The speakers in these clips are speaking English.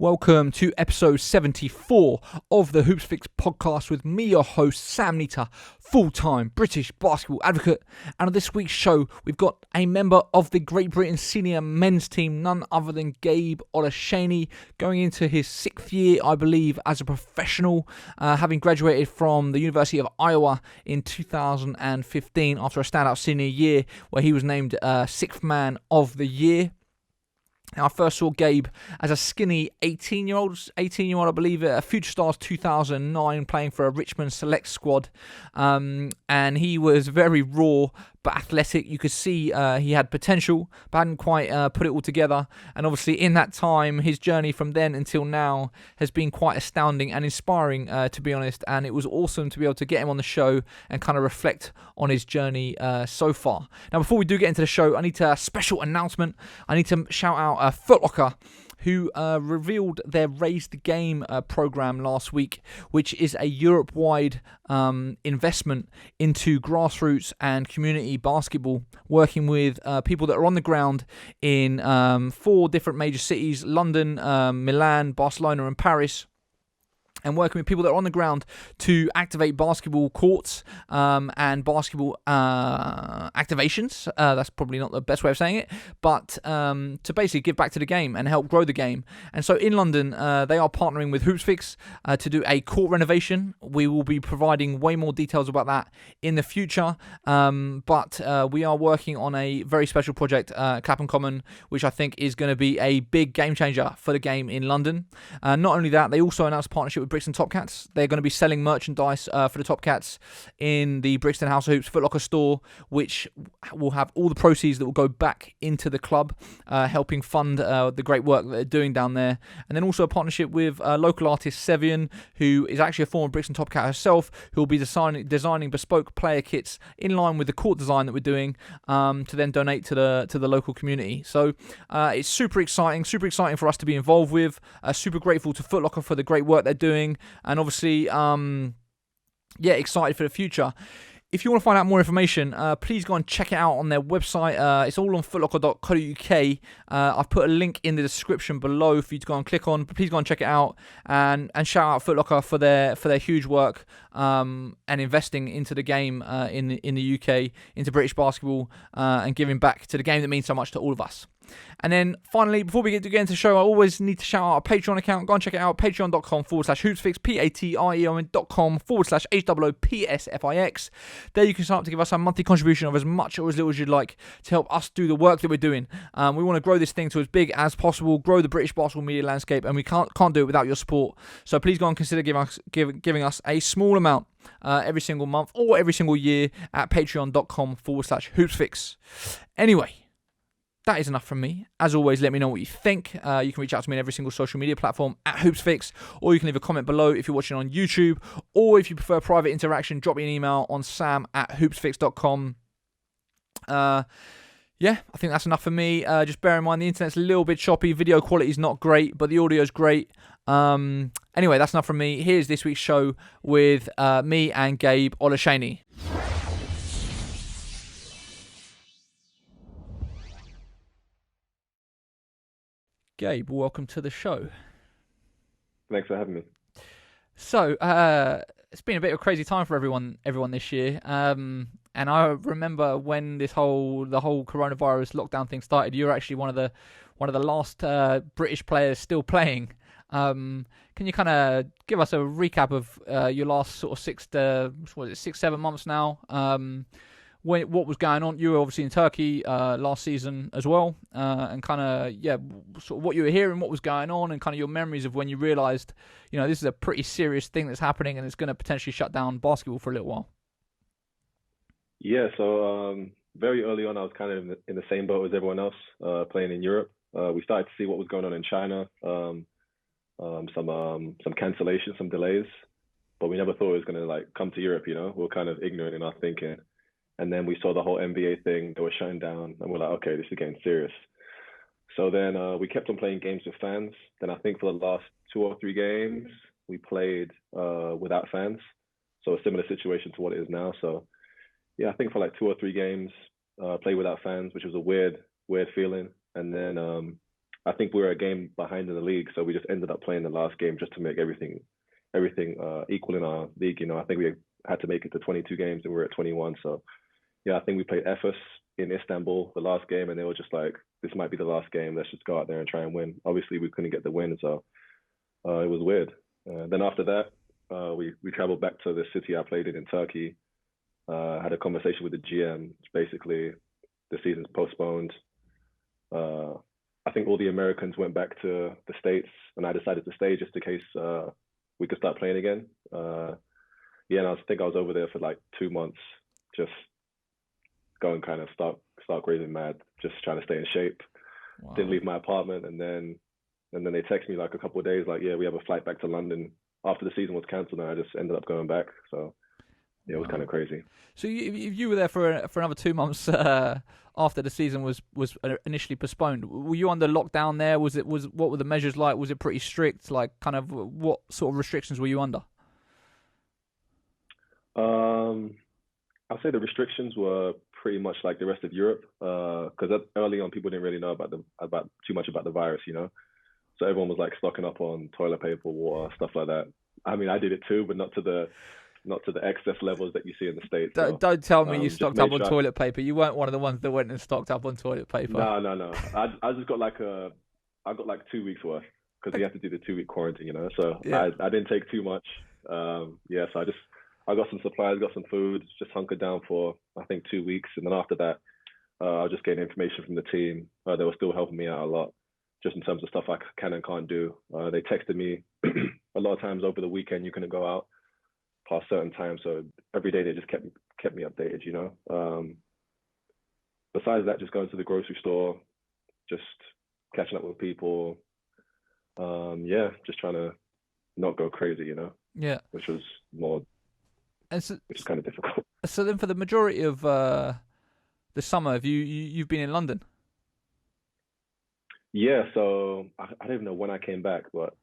Welcome to episode 74 of the Hoopsfix Podcast with me, your host, Sam Nita, full-time British basketball advocate. And on this week's show, we've got a member of the Great Britain senior men's team, none other than Gabe Olashini, going into his 6th year, I believe, as a professional, having graduated from the University of Iowa in 2015 after a standout senior year where he was named 6th man of the year. Now, I first saw Gabe as a skinny 18-year-old, I believe, at Future Stars 2009, playing for a Richmond Select squad. And he was very raw but athletic. You could see he had potential, but hadn't quite put it all together. And obviously, in that time, his journey from then until now has been quite astounding and inspiring, to be honest. And it was awesome to be able to get him on the show and kind of reflect on his journey so far. Now, before we do get into the show, I need a special announcement. I need to shout out Foot Locker, who revealed their Raise the Game program last week, which is a Europe-wide investment into grassroots and community basketball, working with people that are on the ground in 4 different major cities: London, Milan, Barcelona and Paris. And working with people that are on the ground to activate basketball courts and basketball activations. That's probably not the best way of saying it, but to basically give back to the game and help grow the game. And so in London, they are partnering with Hoopsfix to do a court renovation. We will be providing way more details about that in the future, but we are working on a very special project, Clapham Common, which I think is going to be a big game changer for the game in London. Not only that, they also announced a partnership with Brixton Top Cats. They're going to be selling merchandise for the Top Cats in the Brixton House of Hoops Foot Locker store, which will have all the proceeds that will go back into the club, helping fund the great work that they're doing down there. And then also a partnership with local artist Sevian, who is actually a former Brixton Top Cat herself, who will be designing bespoke player kits in line with the court design that we're doing, to then donate to the local community. So it's super exciting for us to be involved with. Super grateful to Foot Locker for the great work they're doing. And obviously, excited for the future. If you want to find out more information, please go and check it out on their website. It's all on footlocker.co.uk. I've put a link in the description below for you to go and click on. But please go and check it out and shout out Foot Locker for their huge work and investing into the game in the UK, into British basketball, and giving back to the game that means so much to all of us. And then finally, before we get into the show, I always need to shout out our Patreon account. Go and check it out, patreon.com/hoopsfix, patreon.com/HOOPSFIX. There you can sign up to give us a monthly contribution of as much or as little as you'd like to help us do the work that we're doing. We want to grow this thing to as big as possible, grow the British basketball media landscape, and we can't do it without your support. So please go and consider giving us a small amount every single month or every single year at patreon.com/hoopsfix. Anyway, that is enough from me. As always, let me know what you think. You can reach out to me on every single social media platform at Hoopsfix, or you can leave a comment below if you're watching on YouTube, or if you prefer private interaction, drop me an email on sam@hoopsfix.com. I think that's enough for me. Just bear in mind the internet's a little bit choppy. Video quality is not great, but the audio is great. Anyway, that's enough from me. Here's this week's show with me and Gabe Olashini. Gabe, welcome to the show. Thanks for having me. So, it's been a bit of a crazy time for everyone this year. And I remember when the whole coronavirus lockdown thing started, you were actually one of the last British players still playing. Can you kind of give us a recap of your last sort of 6-7 months now? What was going on? You were obviously in Turkey last season as well, and kind of sort of what you were hearing, what was going on, and kind of your memories of when you realised, this is a pretty serious thing that's happening, and it's going to potentially shut down basketball for a little while. Yeah, so very early on, I was kind of in the same boat as everyone else, playing in Europe. We started to see what was going on in China, some cancellations, some delays, but we never thought it was going to come to Europe. We were kind of ignorant in our thinking. And then we saw the whole NBA thing, they were shutting down, and we're like, okay, this is getting serious. So then we kept on playing games with fans. Then I think for the last 2 or 3 games, we played without fans. So a similar situation to what it is now. So yeah, I think for 2 or 3 games, played without fans, which was a weird feeling. And then I think we were a game behind in the league, so we just ended up playing the last game just to make everything equal in our league. You know, I think we had to make it to 22 games and we were at 21. So yeah, I think we played Efes in Istanbul the last game, and they were just like, this might be the last game. Let's just go out there and try and win. Obviously, we couldn't get the win, so it was weird. Then after that, we traveled back to the city I played in Turkey. Had a conversation with the GM. Basically, the season's postponed. I think all the Americans went back to the States, and I decided to stay just in case we could start playing again. Yeah, and I think I was over there for like 2 months, just going kind of stark crazy mad, just trying to stay in shape. Wow. Didn't leave my apartment, and then they text me like a couple of days, like, yeah, we have a flight back to London after the season was cancelled, and I just ended up going back. So yeah, it was kind of crazy. So you were there for another 2 months after the season was initially postponed. Were you under lockdown there? Was what were the measures like? Was it pretty strict? Like, kind of what sort of restrictions were you under? I'll say the restrictions were pretty much like the rest of Europe, because early on people didn't really know about too much about the virus, you know. So everyone was like stocking up on toilet paper, water, stuff like that. I mean, I did it too, but not to the excess levels that you see in the States. Don't tell me you stocked up on toilet paper. You weren't one of the ones that went and stocked up on toilet paper. No. I just got I got like 2 weeks worth, because you have to do the 2-week quarantine, you know. So yeah. I didn't take too much. Yeah, so I got some supplies, got some food, just hunkered down for I think 2 weeks, and then after that, I was just getting information from the team. They were still helping me out a lot, just in terms of stuff I can and can't do. They texted me a lot of times over the weekend. You couldn't go out past certain times, so every day they just kept me updated, you know. Besides that, just going to the grocery store, just catching up with people. Yeah, just trying to not go crazy, you know. Yeah, which is kind of difficult. So then, for the majority of the summer, you've been in London? Yeah, so I don't even know when I came back, but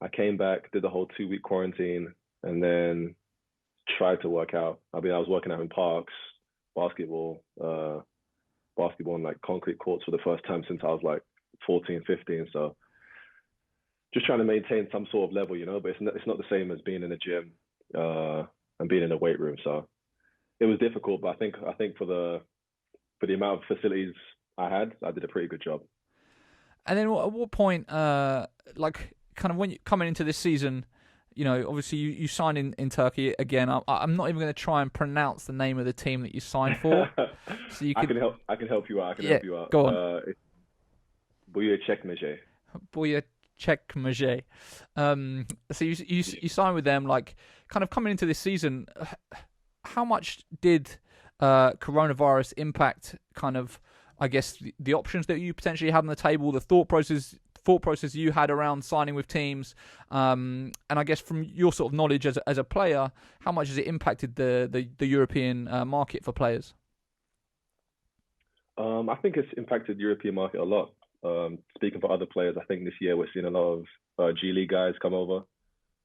I came back, did the whole 2-week quarantine, and then tried to work out. I mean, I was working out in parks, basketball on like concrete courts for the first time since I was like 14, 15. So just trying to maintain some sort of level, you know, but it's not the same as being in a gym and being in a weight room. So it was difficult, but I think for the amount of facilities I had, I did a pretty good job. And then at what point, like, kind of when you coming into this season, you know, obviously you signed in Turkey again. I'm not even going to try and pronounce the name of the team that you signed for. So you I can help you out. Help you out. Go on. It's Buyukcekmece. Buyukcekmece. So you signed with them, like, kind of coming into this season. How much did coronavirus impact, kind of, I guess, the options that you potentially had on the table, the thought process you had around signing with teams, and I guess from your sort of knowledge as a player, how much has it impacted the European market for players? I think it's impacted the European market a lot. Speaking for other players, I think this year we're seeing a lot of G League guys come over,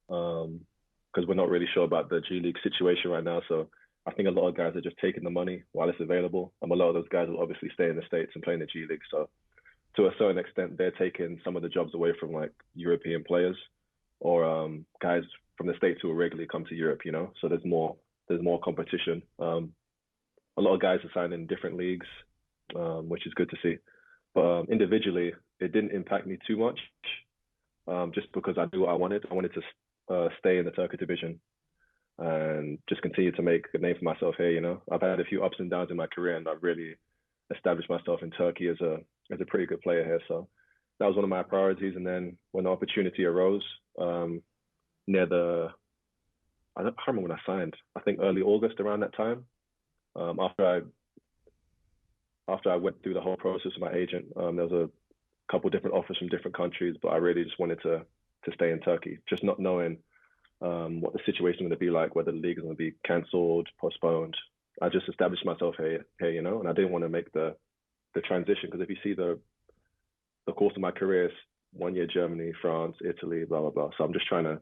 because we're not really sure about the G League situation right now. So I think a lot of guys are just taking the money while it's available. And a lot of those guys will obviously stay in the States and play in the G League. So to a certain extent, they're taking some of the jobs away from like European players or guys from the States who will regularly come to Europe, you know. So there's more competition. A lot of guys are signing in different leagues, which is good to see. But individually, it didn't impact me too much, just because I knew what I wanted. I wanted to stay in the Turkish division and just continue to make a name for myself here, you know. I've had a few ups and downs in my career, and I've really established myself in Turkey as a pretty good player here. So that was one of my priorities. And then when the opportunity arose, near I can't remember when I signed. I think early August, around that time. After I went through the whole process with my agent, there was a couple different offers from different countries, but I really just wanted to stay in Turkey, just not knowing what the situation was going to be like, whether the league is going to be cancelled, postponed. I just established myself here, you know, and I didn't want to make the transition, because if you see the course of my career, it's 1 year Germany, France, Italy, blah blah blah. So I'm just trying to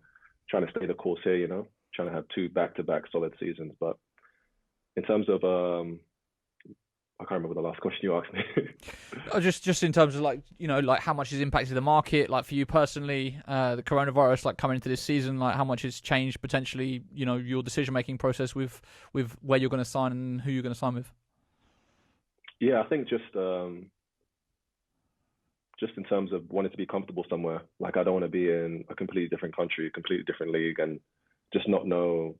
stay the course here, you know, trying to have 2 back-to-back solid seasons. But in terms of I can't remember the last question you asked me. Just in terms of like, like how much has impacted the market, like for you personally, the coronavirus, like coming into this season, like how much has changed potentially, your decision making process with where you're going to sign and who you're going to sign with. Yeah, I think just in terms of wanting to be comfortable somewhere. Like I don't want to be in a completely different country, a completely different league, and just not know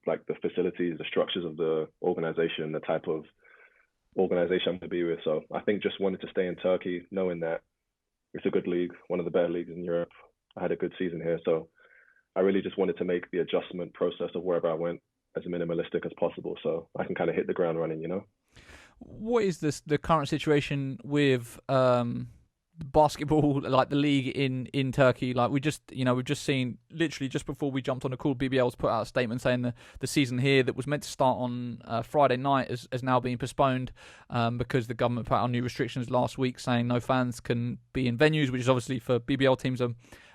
like the facilities, the structures of the organization, the type of organization I'm going to be with. So I think just wanted to stay in Turkey, knowing that it's a good league, one of the better leagues in Europe. I had a good season here, so I really just wanted to make the adjustment process of wherever I went as minimalistic as possible, so I can kind of hit the ground running. What is the current situation with basketball, like the league in Turkey? Like we've just seen literally just before we jumped on the call, BBL's put out a statement saying the season here that was meant to start on Friday night has now been postponed because the government put out new restrictions last week saying no fans can be in venues, which is obviously for BBL teams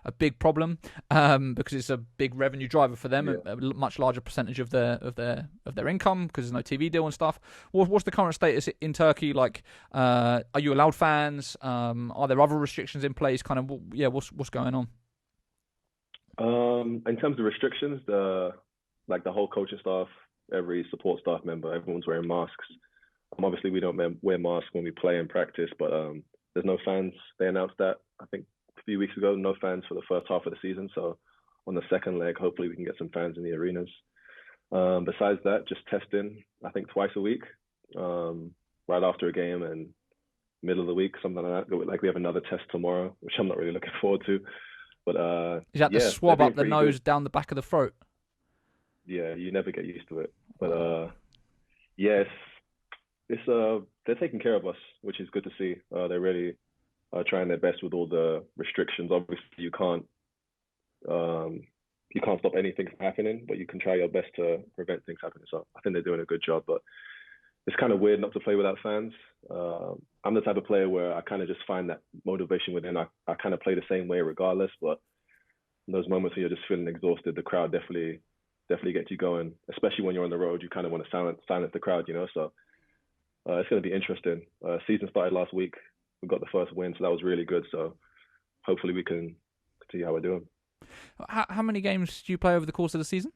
a big problem because it's a big revenue driver for them, a much larger percentage of their income because there's no TV deal and stuff. What's the current status in Turkey? Like, are you allowed fans? Are there other restrictions in place? Kind of, what's going on? In terms of restrictions, the whole coaching staff, every support staff member, everyone's wearing masks. Obviously, we don't wear masks when we play and practice, but there's no fans. They announced that, I think, a few weeks ago, no fans for the first half of the season. So on the second leg, hopefully we can get some fans in the arenas. Besides that, just testing, I think twice a week, right after a game and middle of the week, something like that. Like we have another test tomorrow, which I'm not really looking forward to. But is that the swab up the nose, down the back of the throat? Yeah, you never get used to it. But yes, they're taking care of us, which is good to see. They're really trying their best with all the restrictions. Obviously, you can't stop anything from happening, but you can try your best to prevent things happening. So I think they're doing a good job, but it's kind of weird not to play without fans. I'm the type of player where I kind of just find that motivation within. I kind of play the same way regardless, but in those moments when you're just feeling exhausted, the crowd definitely gets you going, especially when you're on the road. You kind of want to silence the crowd, so it's going to be interesting. Season started last week. We got the first win, so that was really good. So hopefully we can see how we're doing. How many games do you play over the course of the season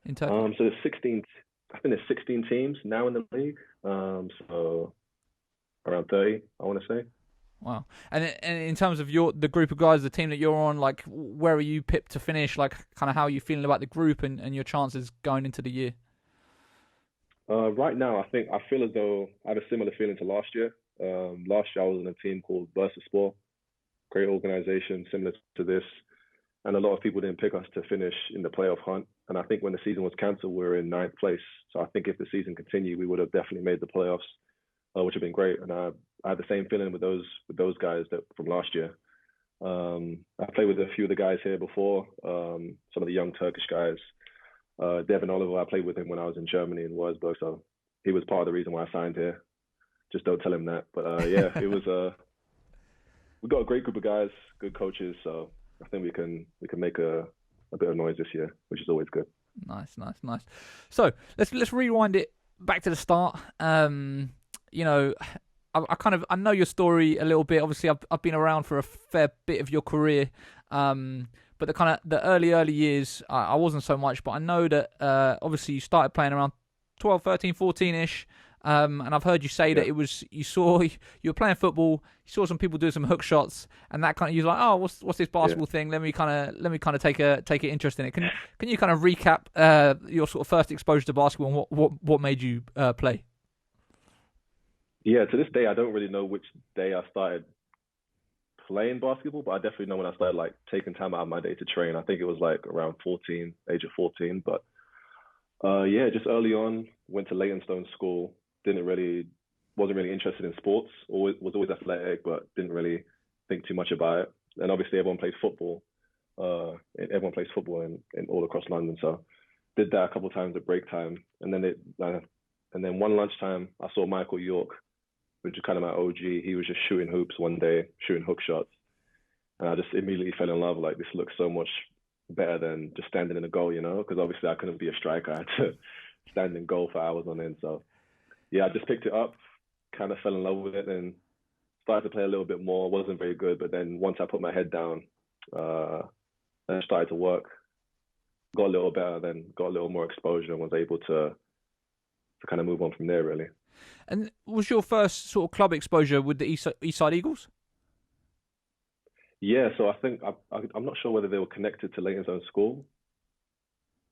in Turkey? So there's 16. I think there's 16 teams now in the league. So around 30, I want to say. Wow. And in terms of the group of guys, the team that you're on, like where are you pipped to finish? Like kind of how are you feeling about the group and your chances going into the year? Right now, I feel as though I have a similar feeling to last year. Last year I was on a team called Buyukcekmece, great organization similar to this, and a lot of people didn't pick us to finish in the playoff hunt. And I think when the season was cancelled, we were in 9th place. So I think if the season continued, we would have definitely made the playoffs, which would have been great. And I had the same feeling with those guys from last year. I played with a few of the guys here before, some of the young Turkish guys. Devin Oliver, I played with him when I was in Germany in Wolfsburg, so he was part of the reason why I signed here. Just don't tell him that. But yeah, it was. We got a great group of guys, good coaches, so I think we can make a bit of noise this year, which is always good. Nice. So let's rewind it back to the start. I know your story a little bit. Obviously, I've been around for a fair bit of your career, but the early years, I wasn't so much. But I know that obviously you started playing around 12, 13, 14-ish. And I've heard you say that it was you were playing football, you saw some people do some hook shots, and that kind of you was like, oh, what's this basketball thing? Let me kind of take an interest in it. Can you kind of recap your sort of first exposure to basketball and what made you play? Yeah, to this day I don't really know which day I started playing basketball, but I definitely know when I started like taking time out of my day to train. I think it was like around age of 14, but just early on went to Leytonstone School. Wasn't really interested in sports. Was always athletic, but didn't really think too much about it. And obviously, everyone plays football. Everyone plays football in all across London. So did that a couple of times at break time, and then one lunchtime I saw Michael York, which is kind of my OG. He was just shooting hoops one day, shooting hook shots, and I just immediately fell in love. Like, this looks so much better than just standing in a goal, because obviously I couldn't be a striker. I had to stand in goal for hours on end. So yeah, I just picked it up, kind of fell in love with it, and started to play a little bit more. Wasn't very good, but then once I put my head down, and started to work, got a little better, then got a little more exposure, and was able to kind of move on from there, really. And was your first sort of club exposure with the East Side Eagles? Yeah, so I think I'm not sure whether they were connected to Leytonstone School.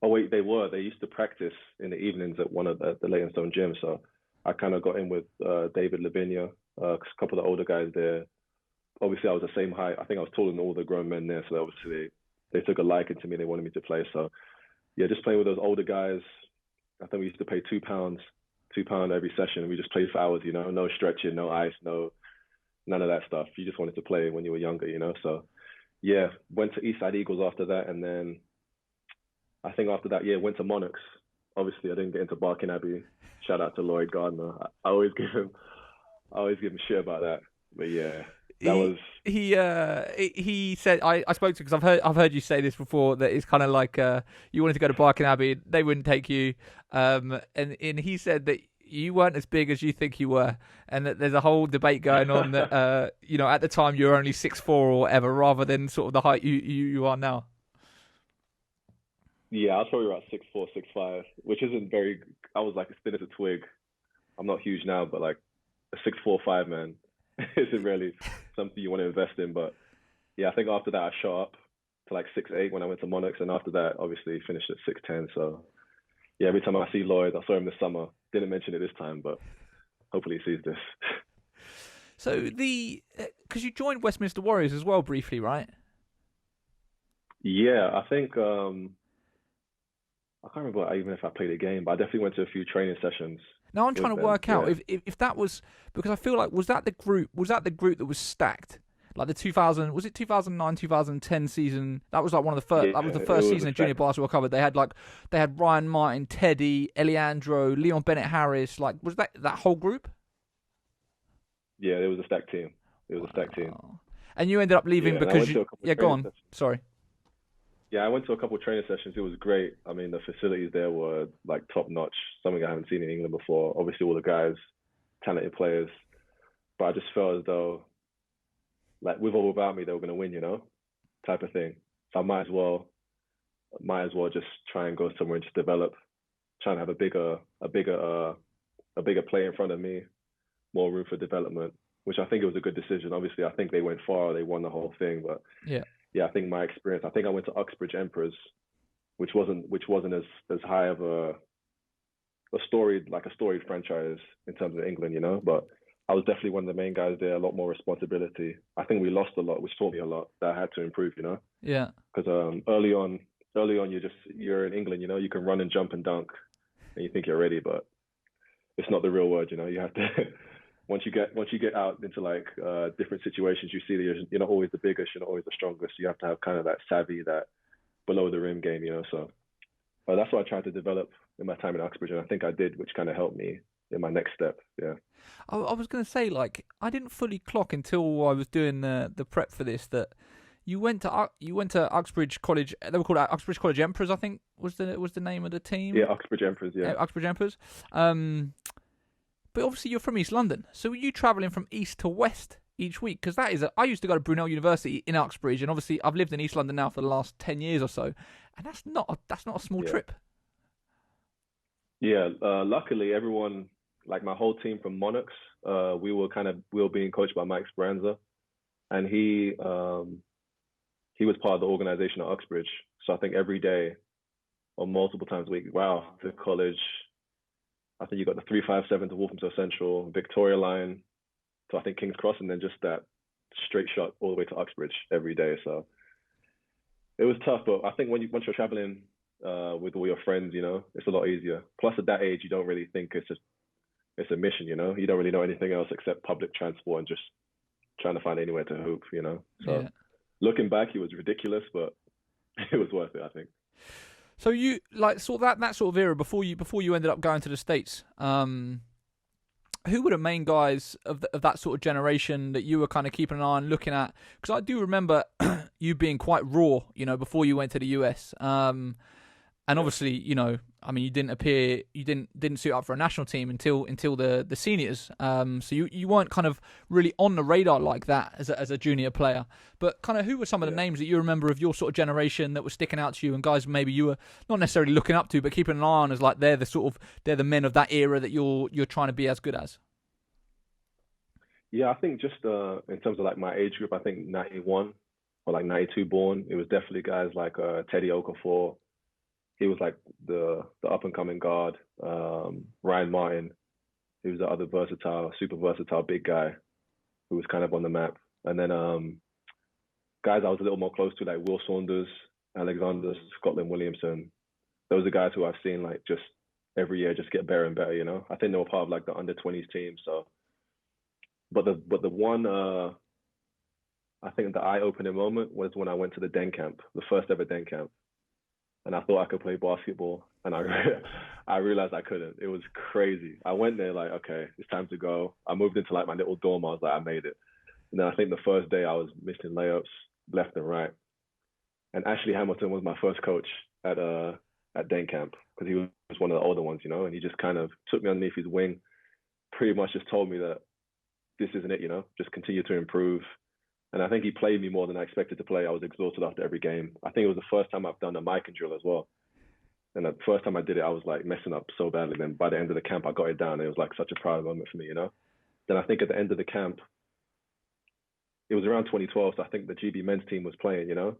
Oh wait, they were. They used to practice in the evenings at one of the Leytonstone gyms. So I kind of got in with David Lavinia, a couple of the older guys there. Obviously, I was the same height. I think I was taller than all the grown men there. So obviously, they took a liking to me. They wanted me to play. So yeah, just playing with those older guys. I think we used to pay £2 every session. We just played for hours, no stretching, no ice, none of that stuff. You just wanted to play when you were younger, So yeah, went to Eastside Eagles after that, and then I think after that, yeah, went to Monarchs. Obviously, I didn't get into Barking Abbey. Shout out to Lloyd Gardner. I always give him shit about that. But yeah, he said I spoke to, because I've heard you say this before, that it's kind of like you wanted to go to Barking Abbey, they wouldn't take you, and he said that you weren't as big as you think you were, and that there's a whole debate going on that at the time you were only 6'4" or whatever, rather than sort of the height you are now. Yeah, I was probably about 6'4", 6'5", which isn't very. I was like as thin as a twig. I'm not huge now, but like a 6'4", 5" man isn't really something you want to invest in. But yeah, I think after that I shot up to like 6'8" when I went to Monarchs, and after that, obviously finished at 6'10". So yeah, every time I see Lloyd, I saw him this summer. Didn't mention it this time, but hopefully he sees this. So because you joined Westminster Warriors as well briefly, right? Yeah, I think I can't remember even if I played a game, but I definitely went to a few training sessions. Now I'm trying to work out if that was, because I feel like was that the group that was stacked? Like the 2009, 2010 season? That was like one of the first. Yeah, that was the first season of junior basketball covered. They had Ryan Martin, Teddy, Eliandro, Leon Bennett Harris. Like, was that whole group? Yeah, it was a stacked team. And you ended up leaving because go on. Sorry. Yeah, I went to a couple of training sessions. It was great. I mean, the facilities there were like top notch, something I haven't seen in England before. Obviously, all the guys, talented players, but I just felt as though, like with or without me, they were going to win, type of thing. So I might as well just try and go somewhere and just develop, trying to have a bigger play in front of me, more room for development, which I think it was a good decision. Obviously, I think they went far, they won the whole thing, but yeah, I think my experience. I think I went to Uxbridge Emperors, which wasn't as high of a storied franchise in terms of England, but I was definitely one of the main guys there. A lot more responsibility. I think we lost a lot, which taught me a lot that I had to improve. Yeah. Because early on, you're in England. You can run and jump and dunk, and you think you're ready, but it's not the real world. You have to. Once you get out into like different situations, you see that you're not always the biggest, you're not always the strongest. You have to have kind of that savvy, that below the rim game. So that's what I tried to develop in my time in Uxbridge, and I think I did, which kind of helped me in my next step. Yeah. I was going to say, like, I didn't fully clock until I was doing the prep for this that you went to Uxbridge College. They were called Uxbridge College Emperors, I think was the name of the team. Yeah, Uxbridge Emperors. Yeah, Uxbridge Emperors. But obviously you're from East London, so were you travelling from east to west each week? Because I used to go to Brunel University in Uxbridge, and obviously I've lived in East London now for the last 10 years or so, and that's not a small trip. Yeah, luckily everyone, like my whole team from Monarchs, we were being coached by Mike Speranza, and he was part of the organization at Uxbridge. So I think every day or multiple times a week, to college. I think you got the 357 to Walthamstow Central, Victoria Line to I think King's Cross, and then just that straight shot all the way to Uxbridge every day. So it was tough, but I think once you're traveling with all your friends, it's a lot easier. Plus at that age, you don't really think it's a mission, you don't really know anything else except public transport and just trying to find anywhere to hoop, So looking back, it was ridiculous, but it was worth it, I think. So you like sort of that sort of era before you ended up going to the States. Who were the main guys of that sort of generation that you were kind of keeping an eye on, looking at? Because I do remember you being quite raw, before you went to the US. And obviously, you know, I mean, you didn't suit up for a national team until the seniors. So you weren't kind of really on the radar like that as a junior player. But kind of who were some of the names that you remember of your sort of generation that were sticking out to you, and guys maybe you were not necessarily looking up to, but keeping an eye on as like they're the men of that era that you're trying to be as good as? Yeah, I think just in terms of like my age group, I think 91 or like 92 born, it was definitely guys like Teddy Okafor. He was like the up and coming guard. Ryan Martin, he was the other super versatile big guy who was kind of on the map. And then guys I was a little more close to, like Will Saunders, Alexander Scotland Williamson. Those are guys who I've seen like just every year just get better and better, you know. I think they were part of like the under 20s team. So but the one I think the eye-opening moment was when I went to the Den camp, the first ever Den camp. And I thought I could play basketball, and I realized I couldn't. It was crazy. I went there like, okay, it's time to go. I moved into like my little dorm. I was like, I made it. And then I think the first day I was missing layups left and right. And Ashley Hamilton was my first coach at Den camp, because he was one of the older ones, you know. And he just kind of took me underneath his wing, pretty much just told me that this isn't it, you know. Just continue to improve. And I think he played me more than I expected to play. I was exhausted after every game. I think it was the first time I've done a mic and drill as well. And the first time I did it, I was like messing up so badly. Then by the end of the camp, I got it down. It was like such a proud moment for me, you know? Then I think at the end of the camp, it was around 2012. So I think the GB men's team was playing, you know?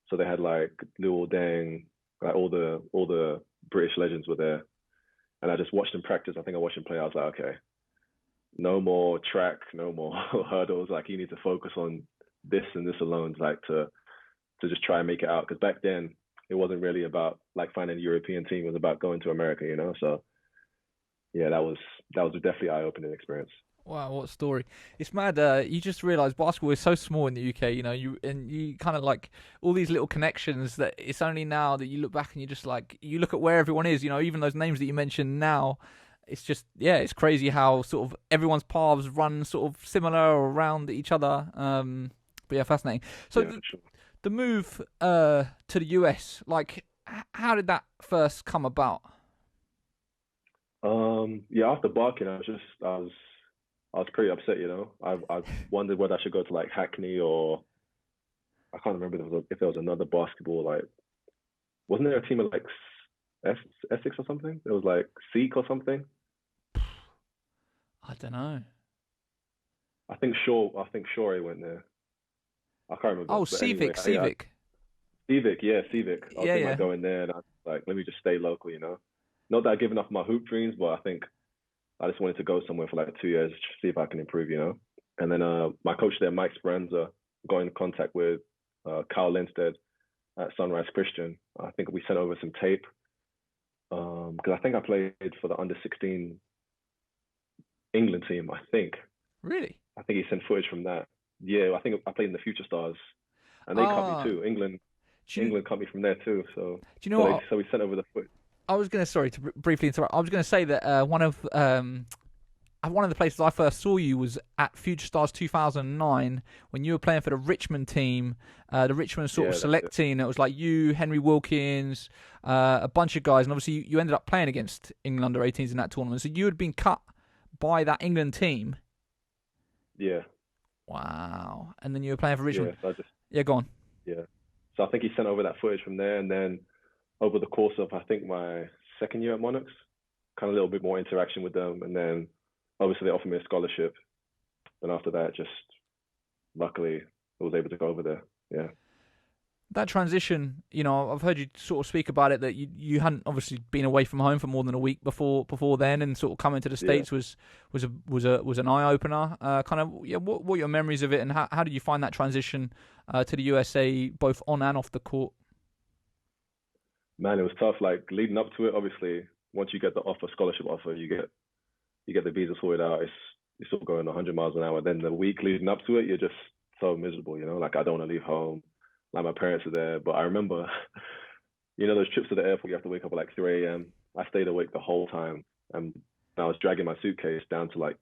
So they had like Luol Deng, like all the British legends were there. And I just watched them practice. I think I watched them play. I was like, okay, no more track, no more hurdles. Like, you need to focus on this and this alone, like to just try and make it out. Because back then it wasn't really about like finding a European team. It was about going to America, you know. So yeah, that was definitely an eye-opening experience. Wow, what a story! It's mad. You just realise basketball is so small in the UK. You know, you kind of like all these little connections that it's only now that you look back and you just like you look at where everyone is. You know, even those names that you mentioned now. It's just, yeah, it's crazy how sort of everyone's paths run sort of similar or around each other. But yeah, fascinating. So yeah, sure. The move to the US, like, how did that first come about? Yeah, after Barking, I was pretty upset, you know. I wondered whether I should go to like Hackney, or I can't remember if there was another basketball, like, wasn't there a team of like Essex or something? It was like Seek or something. I don't know. I think Shorey went there. I can't remember. Oh, but anyway, Civic. Civic. I was thinking about going there, and I was like, let me just stay local, you know. Not that I've given up my hoop dreams, but I think I just wanted to go somewhere for like 2 years, to see if I can improve, you know. And then my coach there, Mike Speranza, got in contact with Kyle Lindstedt at Sunrise Christian. I think we sent over some tape, because I think I played for the under 16 England team, I think. Really? I think he sent footage from that. Yeah, I think I played in the Future Stars, and they cut me too. England cut me from there too. So do you know what? So we sent over the footage. I was going to briefly interrupt. I was going to say that one of the places I first saw you was at Future Stars 2009 when you were playing for the Richmond team, the Richmond sort of select team. It was like you, Henry Wilkins, a bunch of guys, and obviously you ended up playing against England under 18s in that tournament. So you had been cut by that England team. Yeah. Wow. And then you were playing for Richmond. Yeah, go on. Yeah. So I think he sent over that footage from there, and then over the course of, I think, my second year at Monarchs, kind of a little bit more interaction with them, and then obviously they offered me a scholarship. And after that, just luckily I was able to go over there. Yeah. That transition, you know, I've heard you sort of speak about it, that you hadn't obviously been away from home for more than a week before then, and sort of coming to the States was an eye opener. What are your memories of it, and how did you find that transition to the USA, both on and off the court? Man, it was tough. Like, leading up to it, obviously, once you get the scholarship offer, you get the visa sorted out. It's all going 100 miles an hour. Then the week leading up to it, you're just so miserable, you know. Like, I don't want to leave home. Like, my parents are there, but I remember, you know, those trips to the airport, you have to wake up at like 3 a.m. I stayed awake the whole time, and I was dragging my suitcase down to like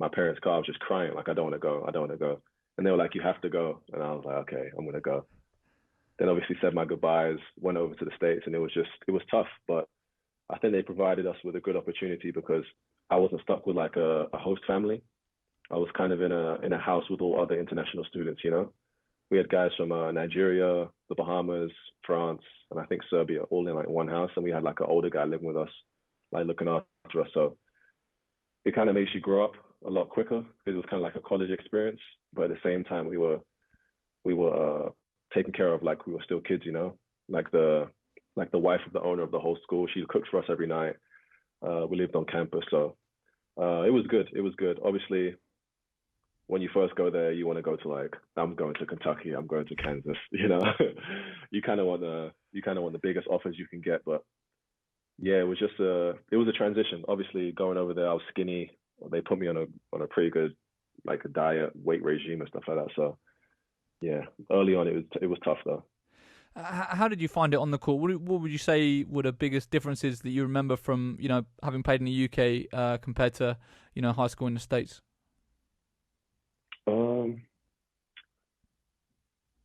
my parents' car. I was just crying, like, I don't want to go. And they were like, you have to go. And I was like, okay, I'm going to go. Then obviously said my goodbyes, went over to the States, and it was tough, but I think they provided us with a good opportunity because I wasn't stuck with like a host family. I was kind of in a house with all other international students, you know. We had guys from Nigeria, the Bahamas, France, and I think Serbia, all in like one house, and we had like an older guy living with us, like looking after us. So it kind of makes you grow up a lot quicker because it was kind of like a college experience, but at the same time we were taken care of like we were still kids, you know. Like the wife of the owner of the whole school, she cooked for us every night. We lived on campus, so it was good. It was good. Obviously, when you first go there, you want to go to like, I'm going to Kentucky, I'm going to Kansas, you know. you kind of want the biggest offers you can get, but yeah, it was a transition. Obviously, going over there, I was skinny. They put me on a pretty good like a diet, weight regime and stuff like that. So yeah, early on it was tough though. How did you find it on the court? What would you say were the biggest differences that you remember from, you know, having played in the UK compared to, you know, high school in the States?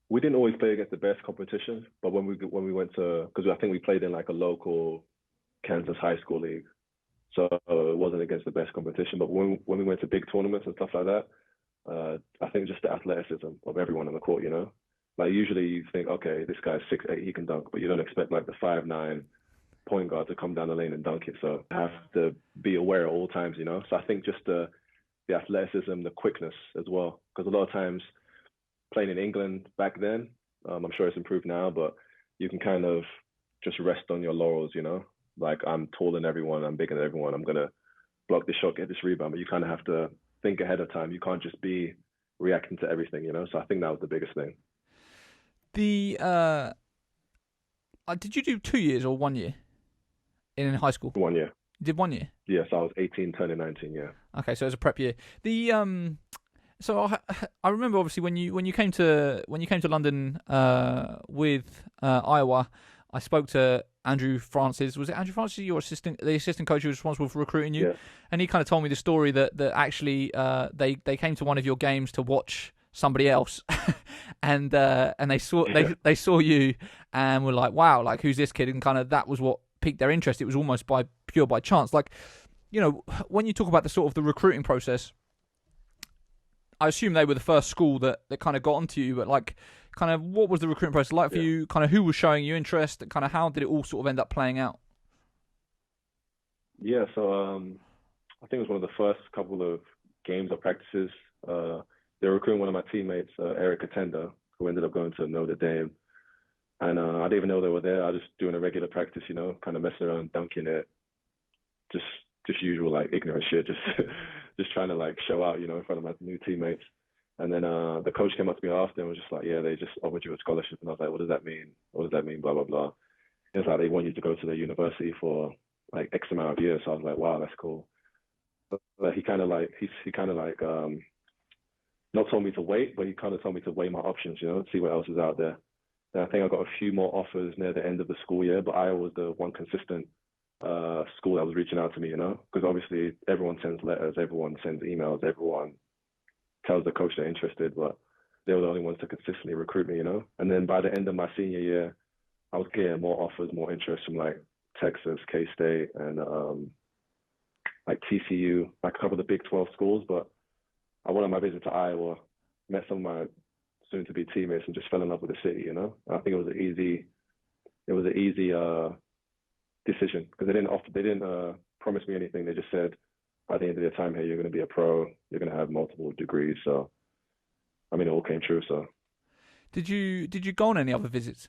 We didn't always play against the best competition, but when we went to, because I think we played in like a local Kansas high school league, so it wasn't against the best competition. But when we went to big tournaments and stuff like that, I think just the athleticism of everyone on the court, you know. Like usually you think, okay, this guy's 6'8", he can dunk, but you don't expect like the 5'9" point guard to come down the lane and dunk it. So I have to be aware at all times, you know. So I think just the athleticism, the quickness as well, because a lot of times playing in England back then, I'm sure it's improved now, but you can kind of just rest on your laurels, you know. Like I'm taller than everyone, I'm bigger than everyone, I'm gonna block this shot, get this rebound, but you kind of have to think ahead of time. You can't just be reacting to everything, you know. So I think that was the biggest thing. Did you do 2 years or 1 year in high school? 1 year. You did 1 year? Yes, I was 18, turning 19. Yeah. Okay, so it was a prep year. So I remember obviously when you came to London with Iowa, I spoke to Andrew Francis. Was it Andrew Francis, your the assistant coach who was responsible for recruiting you? Yeah. And he kind of told me the story that actually they came to one of your games to watch somebody else, and they saw you and were like, wow, like who's this kid? And kind of that was what piqued their interest. It was almost by chance. Like, you know, when you talk about the sort of the recruiting process, I assume they were the first school that kind of got onto you, but like, kind of what was the recruitment process like for you? Kind of who was showing you interest? Kind of how did it all sort of end up playing out? Yeah, so I think it was one of the first couple of games or practices. They were recruiting one of my teammates, Eric Atenda, who ended up going to Notre Dame. And I didn't even know they were there. I was just doing a regular practice, you know, kind of messing around, dunking it, just usual like ignorant shit, just trying to like show out, you know, in front of my new teammates. And then the coach came up to me after and was just like, yeah, they just offered you a scholarship. And I was like, what does that mean? What does that mean? Blah, blah, blah. It's like they want you to go to the university for like X amount of years. So I was like, wow, that's cool. But he kind of like not told me to wait, but he kind of told me to weigh my options, you know, see what else is out there. And I think I got a few more offers near the end of the school year, but Iowa was the one consistent school that was reaching out to me, you know, because obviously everyone sends letters, everyone sends emails, everyone tells the coach they're interested, but they were the only ones to consistently recruit me, you know. And then by the end of my senior year, I was getting more offers, more interest from like Texas, K-State, and like TCU, like a couple of the Big 12 schools. But I went on my visit to Iowa, met some of my soon-to-be teammates, and just fell in love with the city, you know. And I think it was an easy decision because they didn't promise me anything. They just said, by the end of your time here, you're going to be a pro, you're going to have multiple degrees. So, I mean, it all came true. So, did you go on any other visits?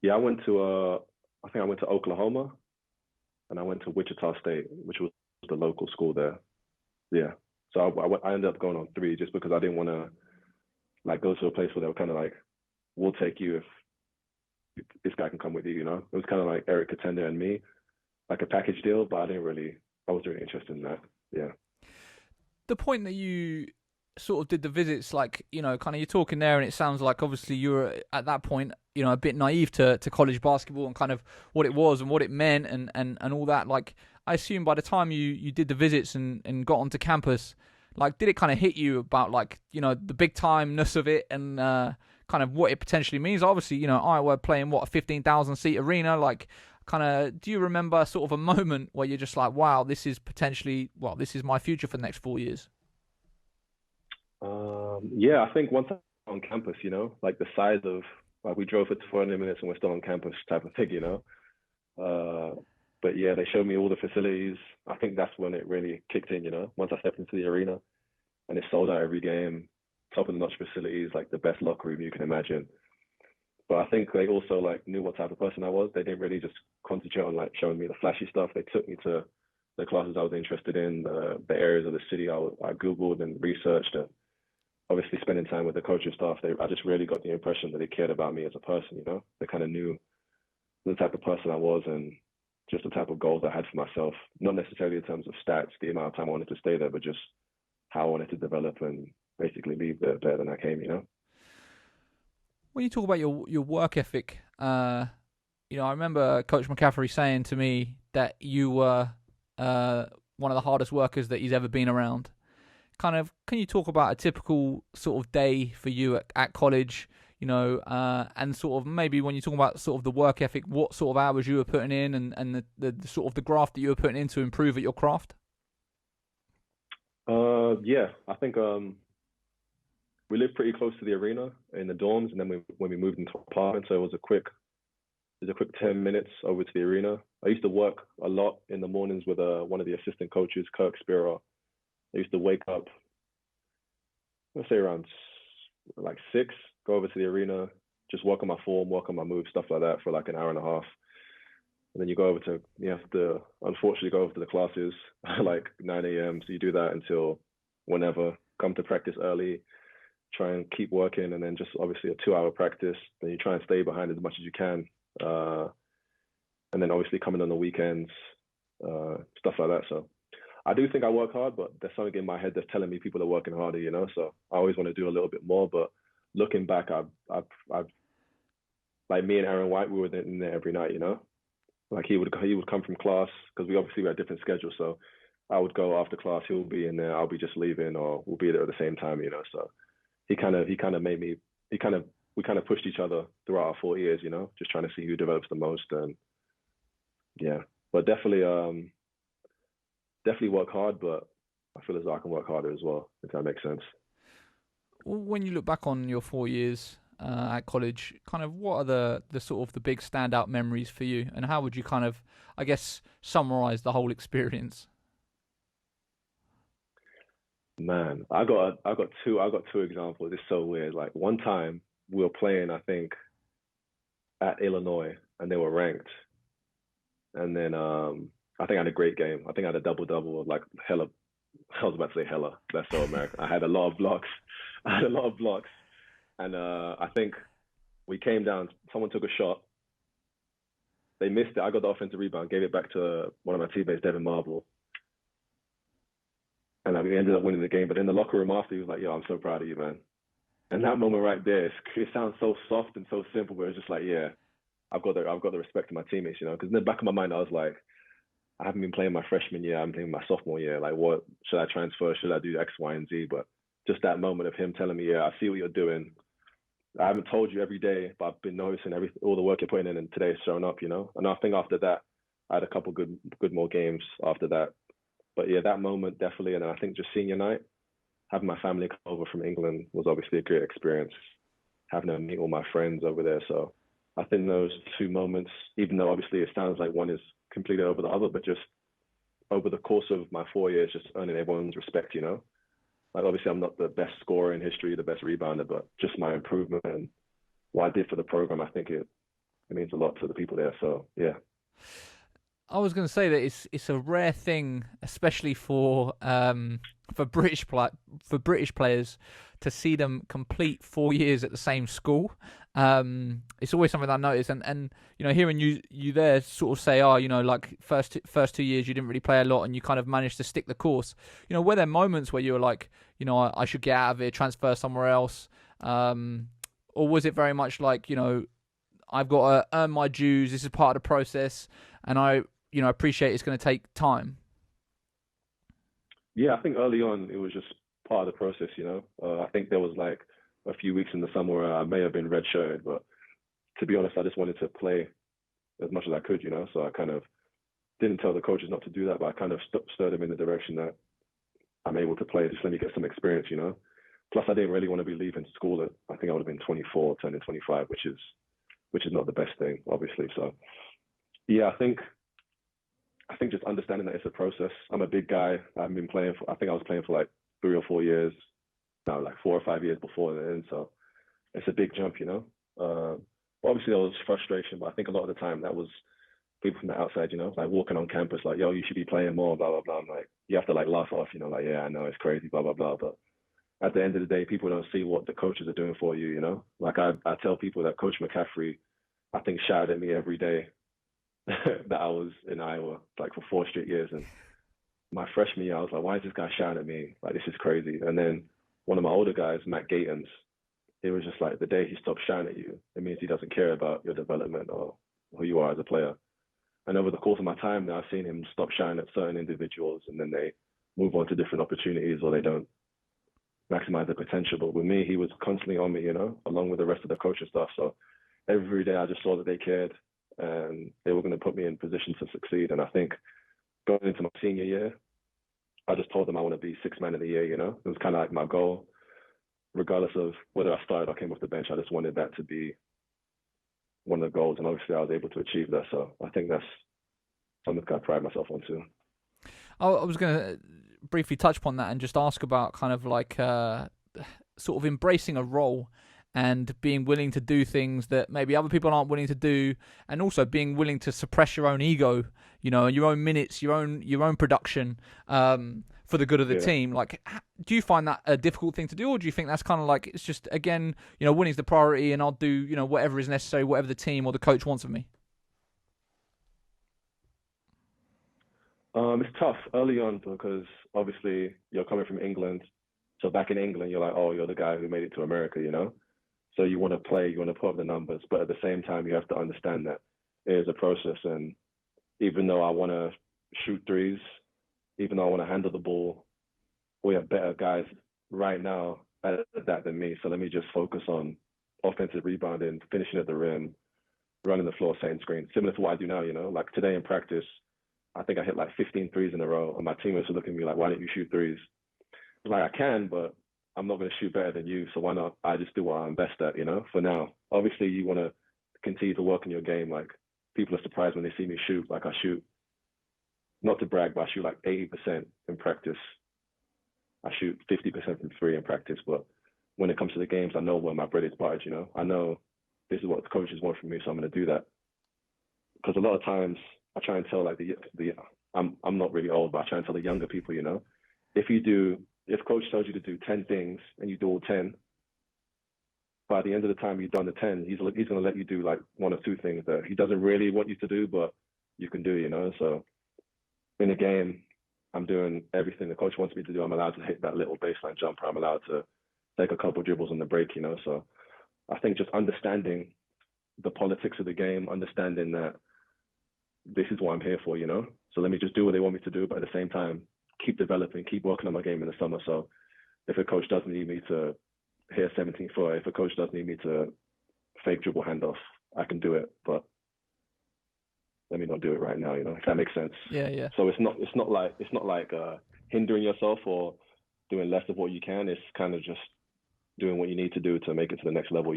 Yeah, I went to Oklahoma, and I went to Wichita State, which was the local school there. Yeah, so I ended up going on 3 just because I didn't want to like go to a place where they were kind of like, we'll take you if this guy can come with you, you know. It was kind of like Eric Katenda and me, like a package deal, but I wasn't really interested in that. Yeah. The point that you sort of did the visits, like, you know, kind of you're talking there and it sounds like obviously you were at that point, you know, a bit naive to college basketball and kind of what it was and what it meant and all that. Like, I assume by the time you did the visits and got onto campus, like, did it kind of hit you about, like, you know, the big timeness of it and kind of what it potentially means. Obviously, Iowa playing a 15,000 seat arena. Like, kind of, do you remember sort of a moment where you're just like, wow, this is my future for the next 4 years? Yeah, I think once I'm on campus, like the size of, like we drove for 400 minutes and we're still on campus type of thing. But yeah, they showed me all the facilities. I think that's when it really kicked in, once I stepped into the arena and it sold out every game, top of the notch facilities, like the best locker room you can imagine. But I think they also like knew what type of person I was. They didn't really just concentrate on like showing me the flashy stuff. They took me to the classes I was interested in, the areas of the city I Googled and researched, and obviously spending time with the coaching staff. I just really got the impression that they cared about me as a person. They kind of knew the type of person I was and just the type of goals I had for myself. Not necessarily in terms of stats, the amount of time I wanted to stay there, but just how I wanted to develop and basically leave there better than I came. When you talk about your work ethic, I remember Coach McCaffrey saying to me that you were one of the hardest workers that he's ever been around. Kind of, can you talk about a typical sort of day for you at college, and sort of maybe when you talk about sort of the work ethic, what sort of hours you were putting in and the sort of the graft that you were putting in to improve at your craft? Yeah, I think we lived pretty close to the arena in the dorms, and then when we moved into an apartment, so it was a quick 10 minutes over to the arena. I used to work a lot in the mornings with one of the assistant coaches, Kirk Spira. I used to wake up, let's say around like 6, go over to the arena, just work on my form, work on my moves, stuff like that for like an hour and a half. And then you have to unfortunately go over to the classes like 9 a.m. So you do that until whenever, come to practice early, try and keep working, and then just obviously a 2-hour practice. Then you try and stay behind as much as you can. And then obviously coming on the weekends, stuff like that. So I do think I work hard, but there's something in my head that's telling me people are working harder, So I always want to do a little bit more. But looking back, I've like me and Aaron White, we were in there every night, Like he would come from class because we obviously had different schedules. So I would go after class, he'll be in there, I'll be just leaving, or we'll be there at the same time, So we kind of pushed each other throughout our 4 years, just trying to see who develops the most. And yeah, but definitely work hard, but I feel as though I can work harder as well, if that makes sense. When you look back on your 4 years at college, kind of what are the sort of the big standout memories for you, and how would you kind of, I guess, summarize the whole experience? Man, I got two examples. It's so weird. Like one time we were playing, I think, at Illinois, and they were ranked. And then I think I had a great game. I think I had a double-double, like hella. I was about to say hella. That's so American. I had a lot of blocks. And I think we came down. Someone took a shot. They missed it. I got the offensive rebound, gave it back to one of my teammates, Devin Marble. And we ended up winning the game. But in the locker room after, he was like, "Yo, I'm so proud of you, man." And that moment right there, it sounds so soft and so simple, but it's just like, yeah, I've got the respect of my teammates, Because in the back of my mind, I was like, I haven't been playing my freshman year. I'm playing my sophomore year. Like, what should I transfer? Should I do X, Y, and Z? But just that moment of him telling me, "Yeah, I see what you're doing. I haven't told you every day, but I've been noticing all the work you're putting in, and today's showing up." And I think after that, I had a couple good more games after that. But yeah, that moment definitely. And then I think just senior night, having my family come over from England was obviously a great experience. Having to meet all my friends over there. So I think those two moments, even though obviously it sounds like one is completely over the other, but just over the course of my 4 years, just earning everyone's respect, Like obviously I'm not the best scorer in history, the best rebounder, but just my improvement and what I did for the program, I think it means a lot to the people there. So yeah. I was going to say that it's a rare thing, especially for British players, to see them complete 4 years at the same school. It's always something that I notice, and hearing you there sort of say, like first 2 years you didn't really play a lot, and you kind of managed to stick the course. Were there moments where you were like, I should get out of here, transfer somewhere else, or was it very much like, I've got to earn my dues, this is part of the process, and I appreciate it's going to take time? Yeah, I think early on it was just part of the process, I think there was like a few weeks in the summer where I may have been redshirted, but to be honest, I just wanted to play as much as I could, So I kind of didn't tell the coaches not to do that, but I kind of stirred them in the direction that I'm able to play. Just let me get some experience, Plus, I didn't really want to be leaving school at, I think I would have been 24, turning 25, which is not the best thing, obviously. So, yeah, I think just understanding that it's a process. I'm a big guy. I think I was playing for like 3 or 4 years, no, like 4 or 5 years before then. So it's a big jump, Obviously there was frustration, but I think a lot of the time that was people from the outside, like walking on campus, like, yo, you should be playing more, blah, blah, blah. I'm like, you have to like laugh off, like, yeah, I know it's crazy, blah, blah, blah. But at the end of the day, people don't see what the coaches are doing for you, Like I tell people that Coach McCaffrey, I think, shouted at me every day that I was in Iowa, like for 4 straight years. And my freshman year, I was like, why is this guy shouting at me? Like, this is crazy. And then one of my older guys, Matt Gatens, he was just like, the day he stops shouting at you, it means he doesn't care about your development or who you are as a player. And over the course of my time now, I've seen him stop shouting at certain individuals, and then they move on to different opportunities, or they don't maximize their potential. But with me, he was constantly on me, along with the rest of the coaching staff. So every day I just saw that they cared and they were going to put me in position to succeed. And I think going into my senior year, I just told them I want to be 6th man of the year, It was kind of like my goal. Regardless of whether I started or came off the bench, I just wanted that to be one of the goals. And obviously I was able to achieve that. So I think that's something I pride myself on too. I was going to briefly touch upon that and just ask about kind of like sort of embracing a role and being willing to do things that maybe other people aren't willing to do, and also being willing to suppress your own ego, your own minutes, your own production, for the good of the team. Like, do you find that a difficult thing to do, or do you think that's kind of like, it's just, again, winning's the priority and I'll do, whatever is necessary, whatever the team or the coach wants of me? It's tough early on because obviously you're coming from England. So back in England, you're like, oh, you're the guy who made it to America, So you want to play, you want to put up the numbers, but at the same time, you have to understand that it is a process. And even though I want to shoot threes, even though I want to handle the ball, we have better guys right now at that than me. So let me just focus on offensive rebounding, finishing at the rim, running the floor, setting screens, similar to what I do now, Like today in practice, I think I hit like 15 threes in a row, and my teammates are looking at me like, why don't you shoot threes? I'm like, I can, but I'm not going to shoot better than you, so why not? I just do what I'm best at, for now. Obviously, you want to continue to work on your game. Like, people are surprised when they see me shoot. Like, I shoot, not to brag, but I shoot like 80% in practice. I shoot 50% from 3 in practice, but when it comes to the games, I know where my bread is buttered, I know this is what the coaches want from me, so I'm going to do that. Because a lot of times, I try and tell like I'm not really old, but I try and tell the younger people, if coach tells you to do 10 things and you do all 10, by the end of the time you've done the 10, he's going to let you do like 1 or 2 things that he doesn't really want you to do, but you can do, So in a game, I'm doing everything the coach wants me to do. I'm allowed to hit that little baseline jumper. I'm allowed to take a couple dribbles on the break, So I think just understanding the politics of the game, understanding that this is what I'm here for, So let me just do what they want me to do, but at the same time, keep developing, keep working on my game in the summer. So if a coach doesn't need me to hit a 17-footer, if a coach doesn't need me to fake dribble handoff, I can do it, but let me not do it right now, if that makes sense. Yeah. So it's not like hindering yourself or doing less of what you can. It's kind of just doing what you need to do to make it to the next level,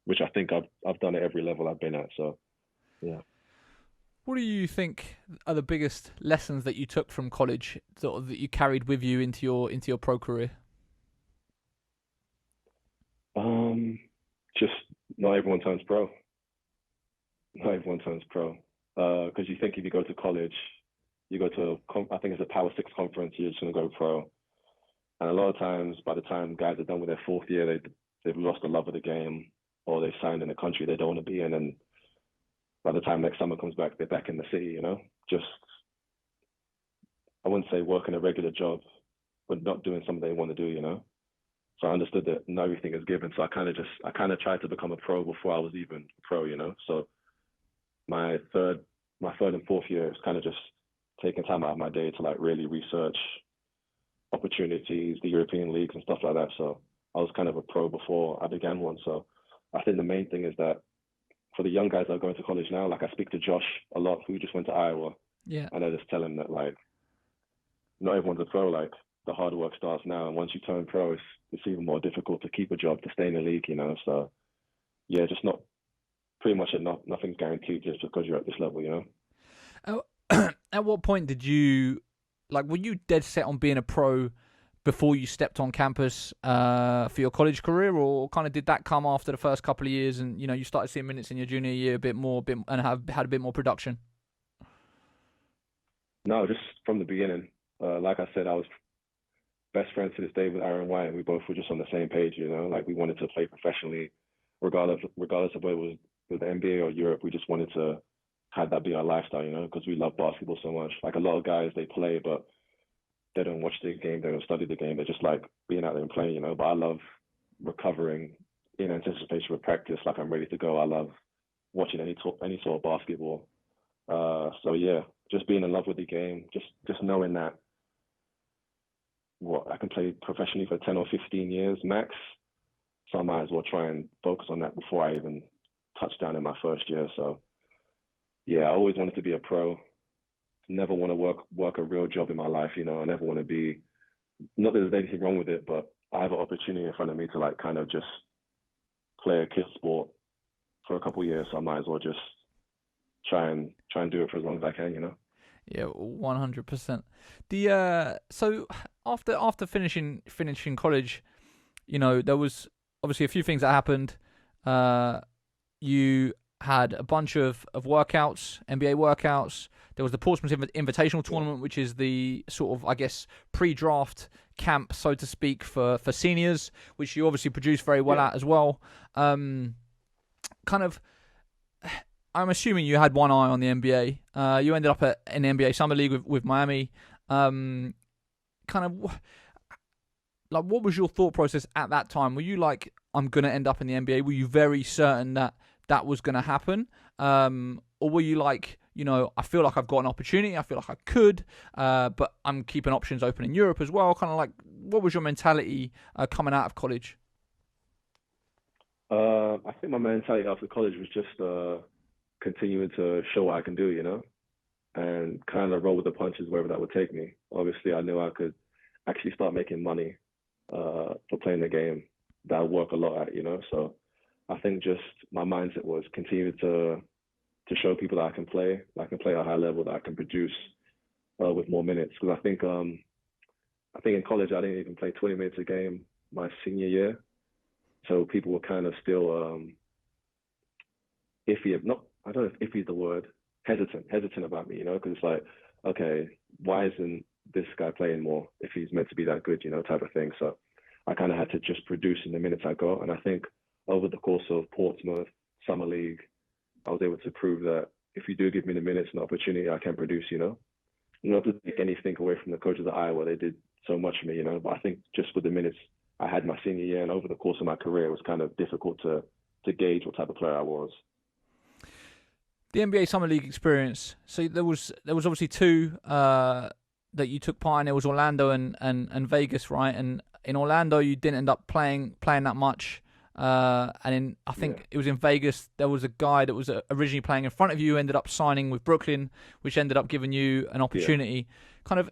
which I think I've done at every level I've been at. So yeah. What do you think are the biggest lessons that you took from college, sort of, that you carried with you into your pro career? Just not everyone turns pro. Not everyone turns pro. Because you think if you go to college, you go to I think it's a Power 6 conference, you're just gonna go pro. And a lot of times, by the time guys are done with their 4th year, they've lost the love of the game, or they've signed in a country they don't want to be in, and by the time next summer comes back, they're back in the city, Just, I wouldn't say working a regular job, but not doing something they want to do, So I understood that not everything is given. So I kind of tried to become a pro before I was even a pro, So my third and 4th year is kind of just taking time out of my day to like really research opportunities, the European leagues and stuff like that. So I was kind of a pro before I began one. So I think the main thing is that for the young guys that are going to college now, like I speak to Josh a lot, who just went to Iowa, Yeah. and I just tell him that like not everyone's a pro. Like the hard work starts now, and once you turn pro, it's even more difficult to keep a job, to stay in the league, you know. So yeah, just not pretty much nothing's guaranteed just because you're at this level, you know. At what point did you, like, were you dead set on being a pro before you stepped on campus for your college career, or kind of did that come after the first couple of years and, you know, you started seeing minutes in your junior year and have had a bit more production? No, just from the beginning. Like I said, I was best friends to this day with Aaron White, and we both were just on the same page, you know. Like we wanted to play professionally, regardless of whether it was with the NBA or Europe. We just wanted to have that be our lifestyle, you know, because we love basketball so much. Like a lot of guys, they play, but they don't watch the game, they don't study the game. They just like being out there and playing, you know. But I love recovering in anticipation of practice, like I'm ready to go. I love watching any sort of basketball. So yeah, just being in love with the game, just knowing that I can play professionally for 10 or 15 years max. So I might as well try and focus on that before I even touch down in my first year. So yeah, I always wanted to be a pro. Never want to work a real job in my life, you know. I never want to be, not that there's anything wrong with it, but I have an opportunity in front of me to like kind of just play a kid sport for a couple of years. So I might as well just try and do it for as long as I can, you know. Yeah, 100%. The so after finishing college, you know, there was obviously a few things that happened. You had a bunch of workouts, NBA workouts. There was the Portsmouth Invitational Tournament, which is the sort of, I guess, pre-draft camp, so to speak, for seniors, which you obviously produced very well at as well. Kind of, I'm assuming you had one eye on the NBA. You ended up in the NBA Summer League with Miami. Kind of, like, what was your thought process at that time? Were you like, I'm going to end up in the NBA? Were you very certain that was going to happen? Or were you like, you know, I feel like I've got an opportunity, I feel like I could, but I'm keeping options open in Europe as well? Kind of like, what was your mentality coming out of college? I think my mentality after college was just continuing to show what I can do, you know, and kind of roll with the punches wherever that would take me. Obviously, I knew I could actually start making money for playing the game that I work a lot at, you know. So I think just my mindset was continue to show people that I can play at a high level, that I can produce with more minutes. Because I think in college I didn't even play 20 minutes a game my senior year, so people were kind of still iffy. I don't know if iffy is the word. Hesitant about me, you know, because it's like, okay, why isn't this guy playing more if he's meant to be that good, you know, type of thing. So I kind of had to just produce in the minutes I got, and I think over the course of Portsmouth Summer League, I was able to prove that if you do give me the minutes and the opportunity, I can produce, you know. Not to take anything away from the coaches at Iowa, they did so much for me, you know, but I think just with the minutes I had my senior year and over the course of my career, it was kind of difficult to gauge what type of player I was. The NBA Summer League experience. So there was obviously two that you took part in. There was Orlando and Vegas, right? And in Orlando, you didn't end up playing that much. And I think it was in Vegas, there was a guy that was originally playing in front of you, ended up signing with Brooklyn, which ended up giving you an opportunity. Kind of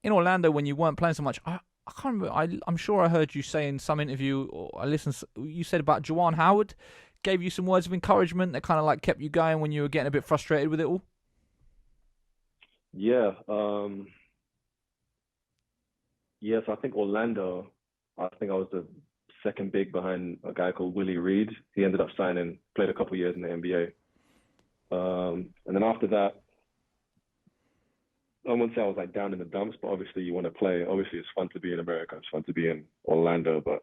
in Orlando, when you weren't playing so much, I can't remember. I'm sure I heard you say in some interview, or I listened, you said about Juwan Howard gave you some words of encouragement that kind of like kept you going when you were getting a bit frustrated with it all. Yeah. Yes, I think Orlando, I think I was the second big behind a guy called Willie Reed. He ended up signing, played a couple of years in the NBA. And then after that, I wouldn't say I was like down in the dumps, but obviously you want to play. Obviously it's fun to be in America. It's fun to be in Orlando, but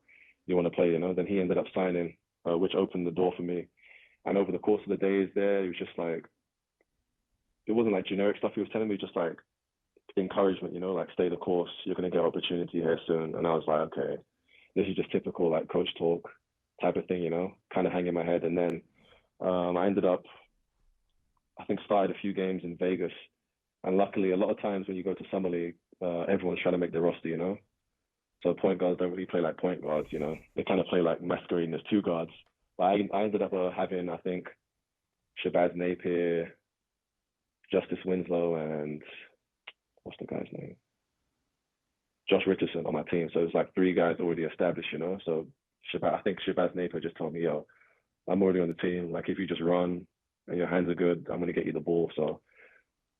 you want to play, you know. Then he ended up signing, which opened the door for me. And over the course of the days there, it was just like, it wasn't like generic stuff he was telling me, just like encouragement, you know, like stay the course. You're going to get an opportunity here soon. And I was like, okay, this is just typical like coach talk type of thing, you know, kind of hanging my head. And then I ended up, I think, started a few games in Vegas. And luckily, a lot of times when you go to Summer League, everyone's trying to make the roster, you know. So point guards don't really play like point guards, you know. They kind of play like masquerading as two guards. But I ended up having, I think, Shabazz Napier, Justice Winslow, and what's the guy's name? Josh Richardson on my team. So it's like three guys already established, you know. So I think Shabazz Napier just told me, yo, I'm already on the team. Like if you just run and your hands are good, I'm gonna get you the ball. So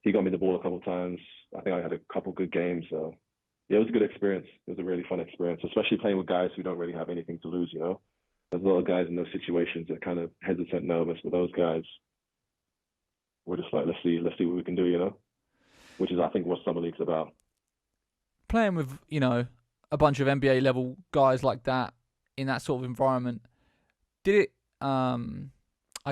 he got me the ball a couple of times. I think I had a couple good games. So yeah, it was a good experience. It was a really fun experience, especially playing with guys who don't really have anything to lose, you know. There's a lot of guys in those situations that are kind of hesitant, nervous, but those guys we're just like, let's see what we can do, you know, which is, I think, what summer league's about. Playing with, you know, a bunch of NBA level guys like that in that sort of environment, did it, I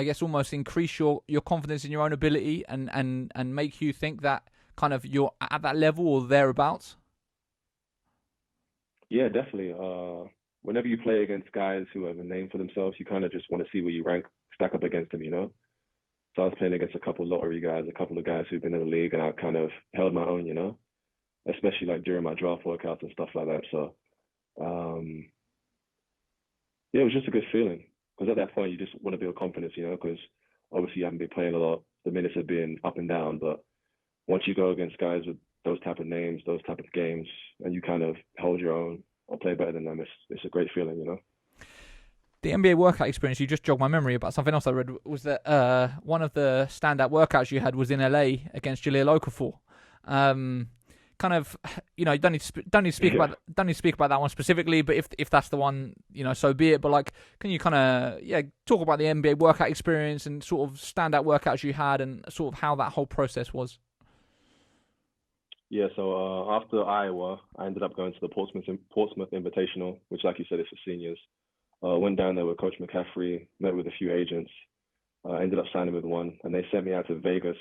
guess, almost increase your confidence in your own ability and make you think that kind of you're at that level or thereabouts? Yeah, definitely. Whenever you play against guys who have a name for themselves, you kind of just want to see where you stack up against them, you know? So I was playing against a couple of lottery guys, a couple of guys who've been in the league, and I kind of held my own, you know, especially like during my draft workouts and stuff like that. So, yeah, it was just a good feeling because at that point you just want to build confidence, you know, because obviously you haven't been playing a lot. The minutes have been up and down, but once you go against guys with those type of names, those type of games, and you kind of hold your own or play better than them, it's a great feeling, you know. The NBA workout experience, you just jogged my memory about something else I read, was that one of the standout workouts you had was in LA against Jahlil Okafor. Kind of, you know, don't need to speak about that one specifically, but if that's the one, you know, so be it. But like, can you kind of talk about the NBA workout experience and sort of standout workouts you had and sort of how that whole process was? Yeah, so after Iowa, I ended up going to the Portsmouth Invitational, which, like you said, is for seniors. Went down there with Coach McCaffrey, met with a few agents, ended up signing with one, and they sent me out to Vegas.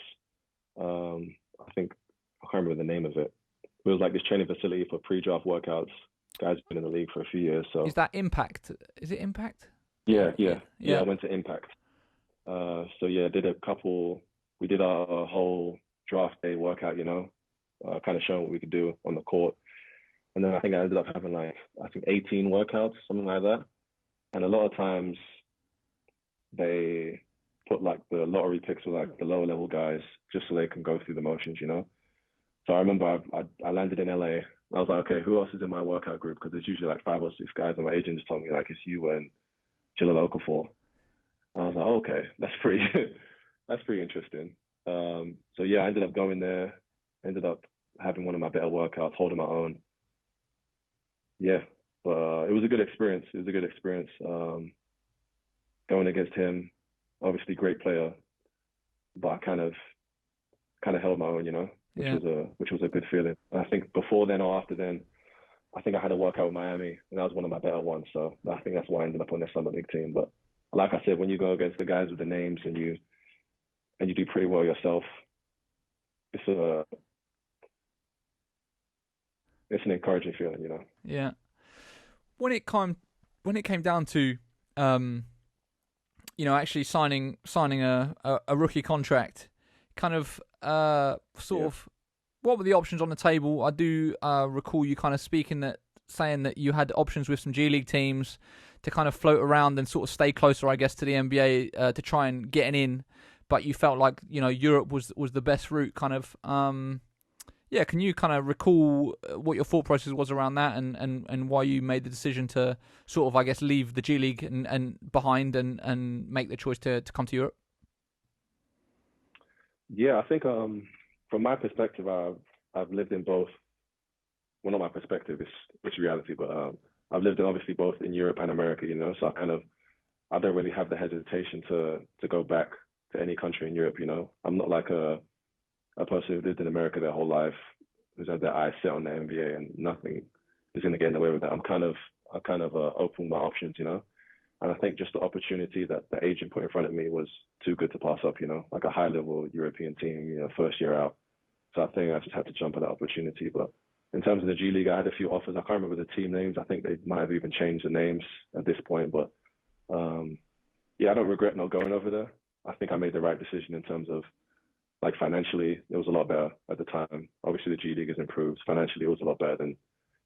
I think, I can't remember the name of it. It was like this training facility for pre-draft workouts. Guys have been in the league for a few years. So is that Impact? Is it Impact? Yeah. I went to Impact. So yeah, we did our whole draft day workout, you know, kind of showing what we could do on the court. And then I think I ended up having 18 workouts, something like that. And a lot of times they put like the lottery picks with like the lower level guys just so they can go through the motions, you know? So I remember I landed in LA. I was like, okay, who else is in my workout group? Because there's usually like 5 or 6 guys, and my agent just told me like it's you and Jahlil Okafor. I was like, oh, okay, that's pretty interesting. So yeah, I ended up going there, ended up having one of my better workouts, holding my own. Yeah, but it was a good experience. Going against him, obviously great player, but I kind of held my own, you know, which was a good feeling. And I think before then or after then, I think I had a workout with Miami, and that was one of my better ones. So I think that's why I ended up on their summer league team. But like I said, when you go against the guys with the names and you do pretty well yourself, it's an encouraging feeling, you know. Yeah. When it came down to, you know, actually signing a rookie contract, kind of what were the options on the table? I do recall you kind of saying that you had options with some G League teams to kind of float around and sort of stay closer, I guess, to the NBA to try and get an in, but you felt like, you know, Europe was the best route, kind of. Can you kind of recall what your thought process was around that and why you made the decision to sort of, I guess, leave the G League and behind and make the choice to come to Europe? Yeah, I think from my perspective, I've lived in both. Well, not my perspective, it's reality, but I've lived in obviously both in Europe and America, you know, so I don't really have the hesitation to go back to any country in Europe, you know. I'm not like a person who lived in America their whole life, who's had their eyes set on the NBA and nothing is going to get in the way with that. I'm kind of open my options, you know. And I think just the opportunity that the agent put in front of me was too good to pass up, you know, like a high-level European team, you know, first year out. So I think I just had to jump at that opportunity. But in terms of the G League, I had a few offers. I can't remember the team names. I think they might have even changed the names at this point. But I don't regret not going over there. I think I made the right decision in terms of, like, financially, it was a lot better at the time. Obviously, the G League has improved. Financially, it was a lot better than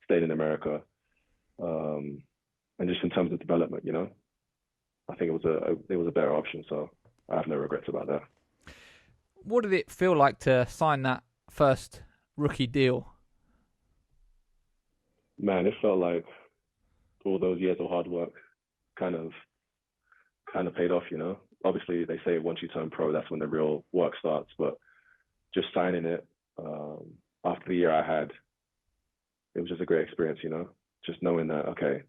staying in America. And just in terms of development, I think it was a better option. So I have no regrets about that. What did it feel like to sign that first rookie deal? Man, it felt like all those years of hard work kind of paid off. Obviously they say once you turn pro, that's when the real work starts. But just signing it after the year I had, it was just a great experience. Just knowing that, okay,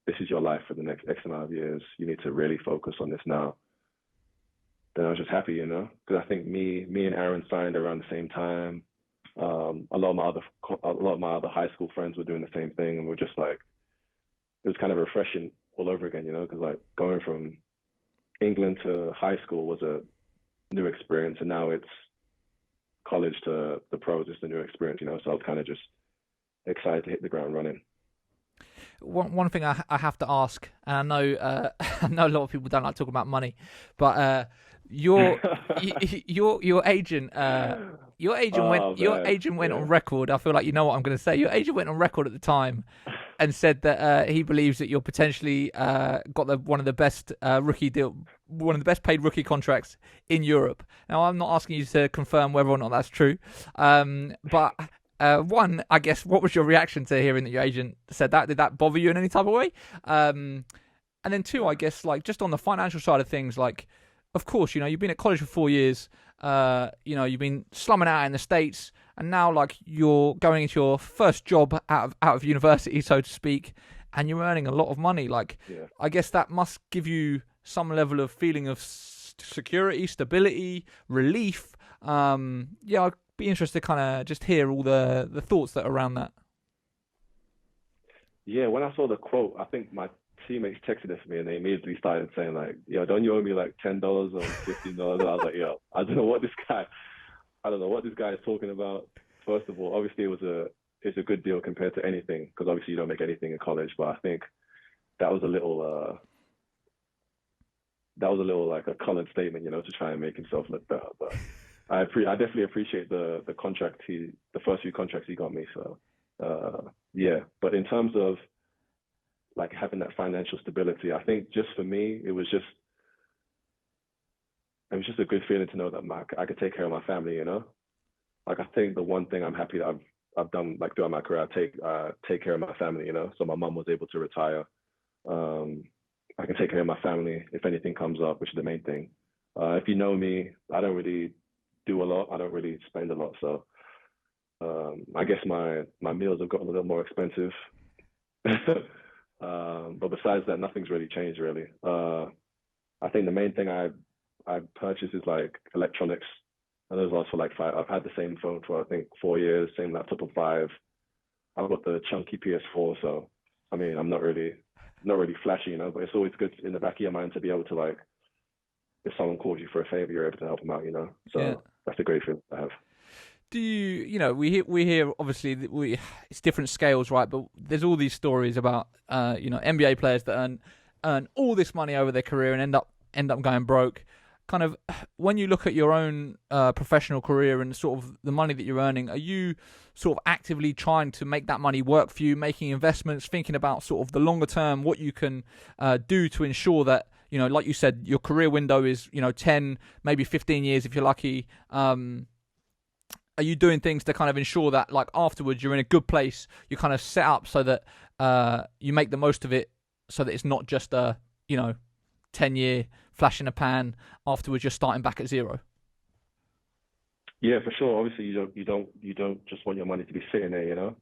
this is your life for the next X amount of years. You need to really focus on this now. Then I was just happy, because I think me and Aaron signed around the same time. A lot of my other high school friends were doing the same thing, and we're just like, it was kind of refreshing all over again, because like going from England to high school was a new experience, and now it's college to the pros, it's a new experience, So I was kind of just excited to hit the ground running. One thing I have to ask, and I know I know a lot of people don't like talking about money, but your agent went on record. I feel like you know what I'm going to say. Your agent went on record at the time and said that he believes that you're potentially got one of the best paid rookie contracts in Europe. Now, I'm not asking you to confirm whether or not that's true, but. One, I guess, what was your reaction to hearing that your agent said that? Did that bother you in any type of way? And then two, I guess, like just on the financial side of things, like, of course, you've been at college for 4 years, you've been slumming out in the States, and now like you're going into your first job out of university, so to speak, and you're earning a lot of money. Like, yeah. I guess that must give you some level of feeling of security, stability, relief. I'd be interested to kind of just hear all the thoughts that are around that. Yeah, when I saw the quote, I think my teammates texted it to me and they immediately started saying like, yo, don't you owe me like $10 or $15? And I was like, yo, I don't know what this guy is talking about. First of all, obviously it's a good deal compared to anything, because obviously you don't make anything in college, but I think that was a little like a colored statement, to try and make himself look better. But I definitely appreciate the contract the first few contracts he got me. So yeah, but in terms of like having that financial stability, I think just for me, it was just a good feeling to know that I could take care of my family. Like I think the one thing I'm happy that I've done like throughout my career, I take care of my family. So my mom was able to retire. I can take care of my family if anything comes up, which is the main thing. If you know me, I don't really do a lot. I don't really spend a lot. So I guess my meals have gotten a little more expensive. But besides that, nothing's really changed really. I think the main thing I purchased is like electronics. And those last for like 5. I've had the same phone for I think 4 years, same laptop for 5. I've got the chunky PS4, so I mean I'm not really flashy, but it's always good in the back of your mind to be able to like, if someone calls you for a favor, you're able to help them out, So yeah. That's a great feeling to have. Do you, we hear obviously it's different scales, right? But there's all these stories about NBA players that earn all this money over their career and end up going broke. Kind of when you look at your own professional career and sort of the money that you're earning, are you sort of actively trying to make that money work for you, making investments, thinking about sort of the longer term, what you can do to ensure that, like you said, your career window is, 10, maybe 15 years if you're lucky. Are you doing things to kind of ensure that like afterwards you're in a good place, you kind of set up so that you make the most of it, so that it's not just a, 10-year flash in a pan, afterwards you're starting back at zero? Yeah, for sure. Obviously you don't just want your money to be sitting there,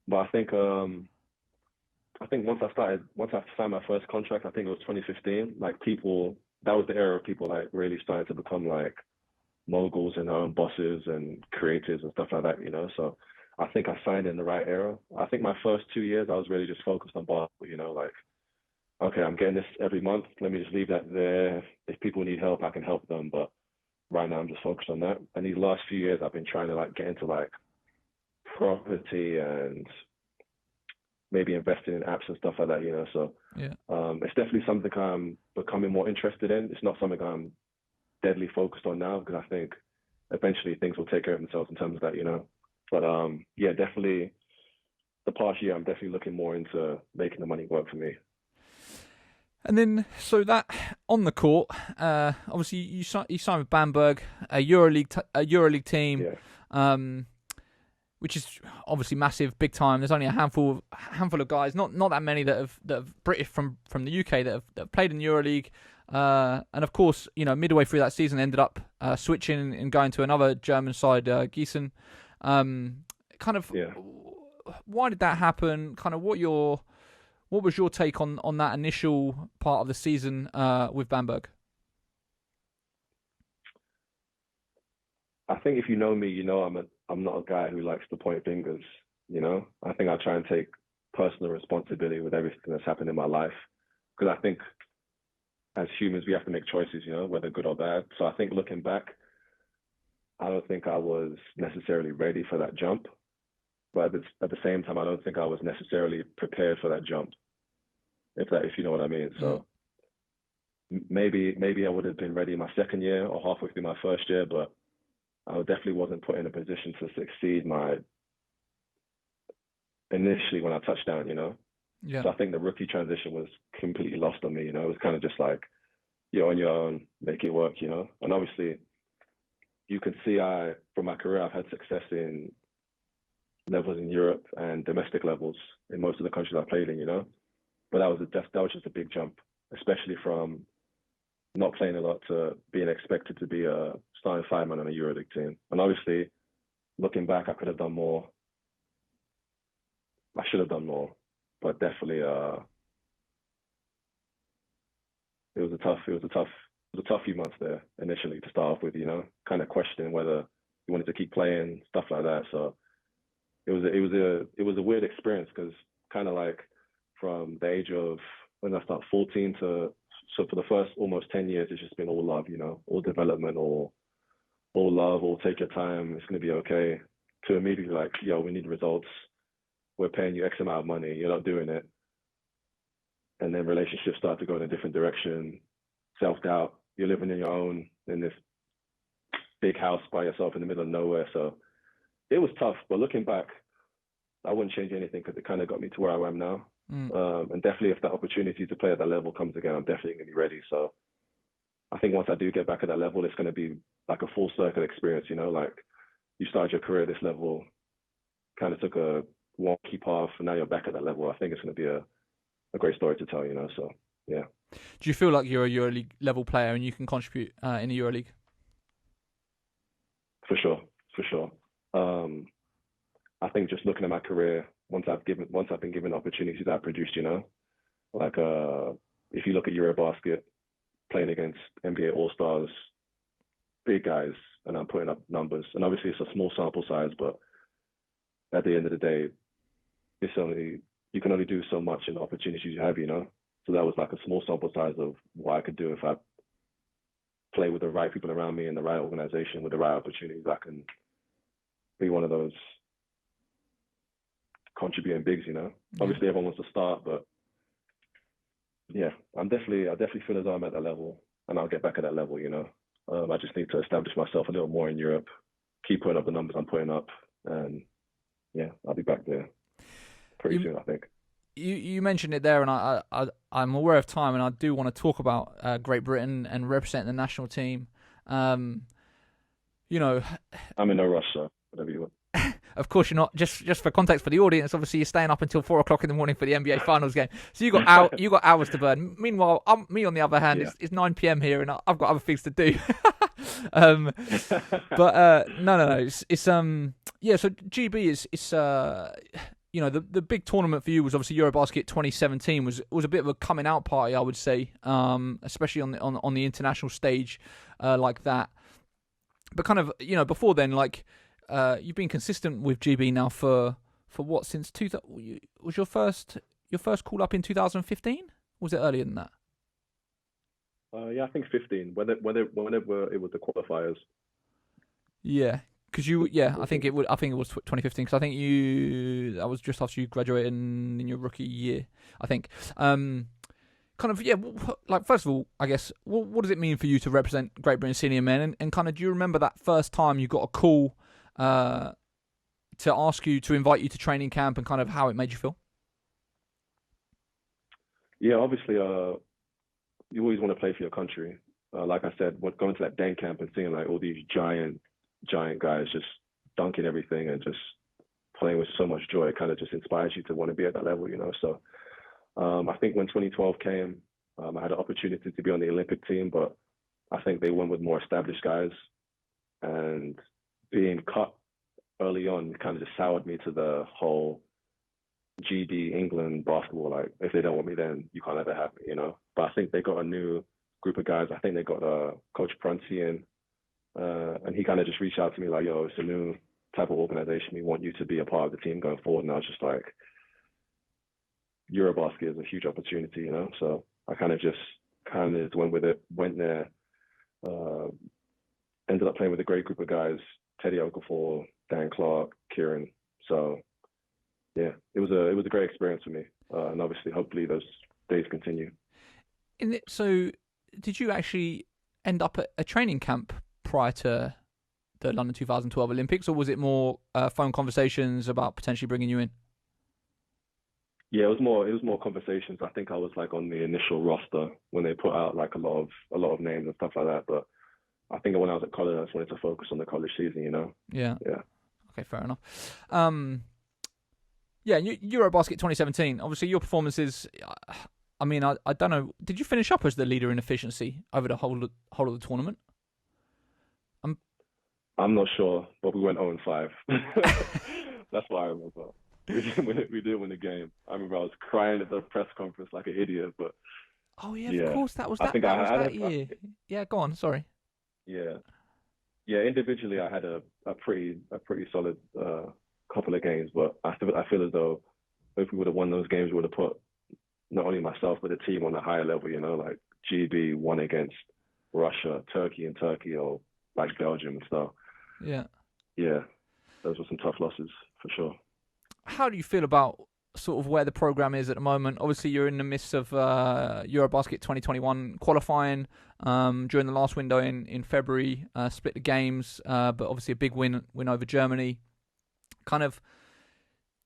But I think once I signed my first contract, I think it was 2015, like that was the era of people like really starting to become like moguls and their own bosses and creators and stuff like that, So I think I signed in the right era. I think my first 2 years, I was really just focused on basketball, like, okay, I'm getting this every month. Let me just leave that there. If people need help, I can help them. But right now I'm just focused on that. And these last few years, I've been trying to like get into like property and maybe investing in apps and stuff like that, So yeah. It's definitely something I'm becoming more interested in. It's not something I'm deadly focused on now, because I think eventually things will take care of themselves in terms of that, But yeah, definitely the past year, I'm definitely looking more into making the money work for me. And then, so that on the court, obviously you signed with Bamberg, a Euroleague team, which is obviously massive, big time. There's only a handful of guys, not that many that have British from the UK that have played in Euroleague. And of course, midway through that season, ended up switching and going to another German side, Gießen. Why did that happen? Kind of what was your take on that initial part of the season with Bamberg? I think if you know me, I'm not a guy who likes to point fingers. I think I try and take personal responsibility with everything that's happened in my life, because I think as humans we have to make choices, whether good or bad. So I think looking back, I don't think I was necessarily ready for that jump. But at the same time, I don't think I was necessarily prepared for that jump, if you know what I mean. So maybe I would have been ready my second year or halfway through my first year, but I definitely wasn't put in a position to succeed initially when I touched down, Yeah. So I think the rookie transition was completely lost on me, It was kind of just like, you're on your own, make it work, And obviously, you can see from my career, I've had success in levels in Europe and domestic levels in most of the countries I played in, But that was just a big jump, especially from not playing a lot to being expected to be a starting five-man on a Euroleague team. And obviously, looking back, I could have done more. I should have done more, but definitely, it was a tough few months there initially to start off with, kind of questioning whether you wanted to keep playing, stuff like that. So it was a weird experience, because kind of like from the age of when I started 14 so for the first almost 10 years, it's just been all love, all development, all love, all take your time, it's going to be okay, to immediately like, yo, we need results, we're paying you X amount of money, you're not doing it. And then relationships start to go in a different direction, self-doubt, you're living in your own, in this big house by yourself in the middle of nowhere. So it was tough, but looking back, I wouldn't change anything, because it kind of got me to where I am now. And definitely if that opportunity to play at that level comes again, I'm definitely going to be ready. So I think once I do get back at that level, it's going to be like a full circle experience, like you started your career at this level, kind of took a wonky path, and now you're back at that level. I think it's going to be a great story to tell, so yeah. Do you feel like you're a EuroLeague level player and you can contribute in the EuroLeague? For sure. I think just looking at my career, once I've been given opportunities that I produced, like if you look at Eurobasket, playing against NBA All-Stars, big guys, and I'm putting up numbers. And obviously it's a small sample size, but at the end of the day, you can only do so much in the opportunities you have, So that was like a small sample size of what I could do if I play with the right people around me in the right organization with the right opportunities. I can be one of those contributing bigs, Obviously everyone wants to start, but yeah, I definitely feel as though I'm at that level, and I'll get back at that level, I just need to establish myself a little more in Europe, keep putting up the numbers I'm putting up, and yeah, I'll be back there pretty soon, I think. You mentioned it there, and I'm aware of time, and I do want to talk about Great Britain and representing the national team. I'm in no rush, so whatever you want. Of course you're not. Just for context for the audience, obviously you're staying up until 4:00 in the morning for the NBA Finals game, so you got hours to burn. Meanwhile, me on the other hand, it's 9 p.m. here, and I've got other things to do. But no. It's So GB is the big tournament for you was obviously Eurobasket 2017 was a bit of a coming out party, I would say, especially on the international stage like that. But kind of before then, like. You've been consistent with GB now for what, since was your first call up in 2015? Was it earlier than that? Yeah, I think 15. Whenever it was the qualifiers. Yeah, because I think it was 2015. Because I think that was just after you graduated in your rookie year. I think. Like first of all, I guess what does it mean for you to represent Great Britain senior men? And kind of, do you remember that first time you got a call to ask you to invite you to training camp and kind of how it made you feel? Yeah, obviously, you always want to play for your country. Like I said, going to that den camp and seeing like all these giant guys just dunking everything and just playing with so much joy, it kind of just inspires you to want to be at that level, you know. So I think when 2012 came, I had an opportunity to be on the Olympic team, but I think they went with more established guys, and being cut early on kind of just soured me to the whole GB England basketball. Like, if they don't want me, then you can't let that happen, you know. But I think they got a new group of guys. I think they got Coach Prunty in, and he kind of just reached out to me like, yo, it's a new type of organization. We want you to be a part of the team going forward. And I was just like, Eurobasket is a huge opportunity, you know. So I kind of went with it, went there, ended up playing with a great group of guys, Teddy Okafor, Dan Clark, Kieran. So yeah, it was a great experience for me, and obviously, hopefully, those days continue. So, did you actually end up at a training camp prior to the London 2012 Olympics, or was it more phone conversations about potentially bringing you in? Yeah, it was more conversations. I think I was like on the initial roster when they put out like a lot of names and stuff like that. But I think when I was at college, I just wanted to focus on the college season, you know. Yeah. Yeah. Okay, fair enough. Yeah, Eurobasket 2017. Obviously, your performances. I mean, I don't know. Did you finish up as the leader in efficiency over the whole of the tournament? I'm not sure, but we went 0-5. That's what I remember. We did win the game. I remember I was crying at the press conference like an idiot. But of course, that was that year. Yeah, go on. Sorry. Yeah. Individually, I had a pretty solid couple of games, but I feel as though if we would have won those games, we would have put not only myself but the team on a higher level. You know, like GB won against Russia, Turkey, or like Belgium and stuff. Yeah, those were some tough losses for sure. How do you feel about sort of where the program is at the moment? Obviously, you're in the midst of Eurobasket 2021 qualifying during the last window in February, split the games, but obviously a big win over Germany. Kind of,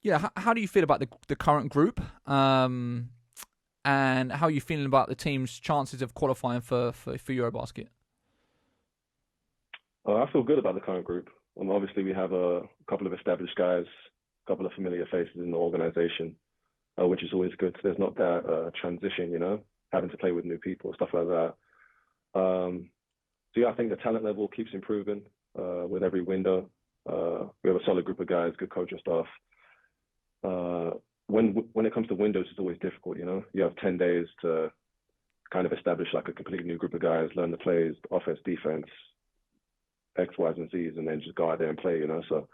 yeah. How do you feel about the current group, and how are you feeling about the team's chances of qualifying for Eurobasket? I feel good about the current group. Obviously, we have a couple of established guys, a couple of familiar faces in the organization, which is always good. So there's not that transition, you know, having to play with new people, stuff like that. So yeah, I think the talent level keeps improving with every window. We have a solid group of guys, good coaching staff. When it comes to windows, it's always difficult, you know. You have 10 days to kind of establish like a completely new group of guys, learn the plays, offense, defense, X, Y's, and Z's, and then just go out there and play, you know. So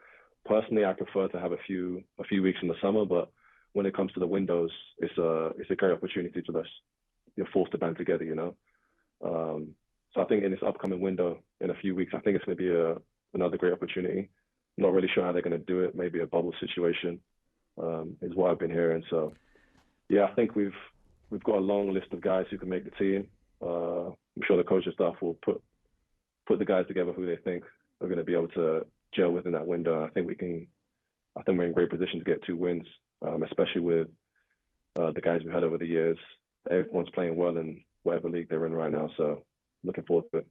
personally, I prefer to have a few weeks in the summer, but when it comes to the windows, it's a great opportunity to just, you're forced to band together, you know. So I think in this upcoming window, in a few weeks, I think it's going to be another great opportunity. Not really sure how they're going to do it. Maybe a bubble situation is what I've been hearing. So yeah, I think we've got a long list of guys who can make the team. I'm sure the coaching staff will put the guys together who they think are going to be able to gel within that window. I think we're in great position to get 2 wins, especially with the guys we've had over the years. Everyone's playing well in whatever league they're in right now, so looking forward to it.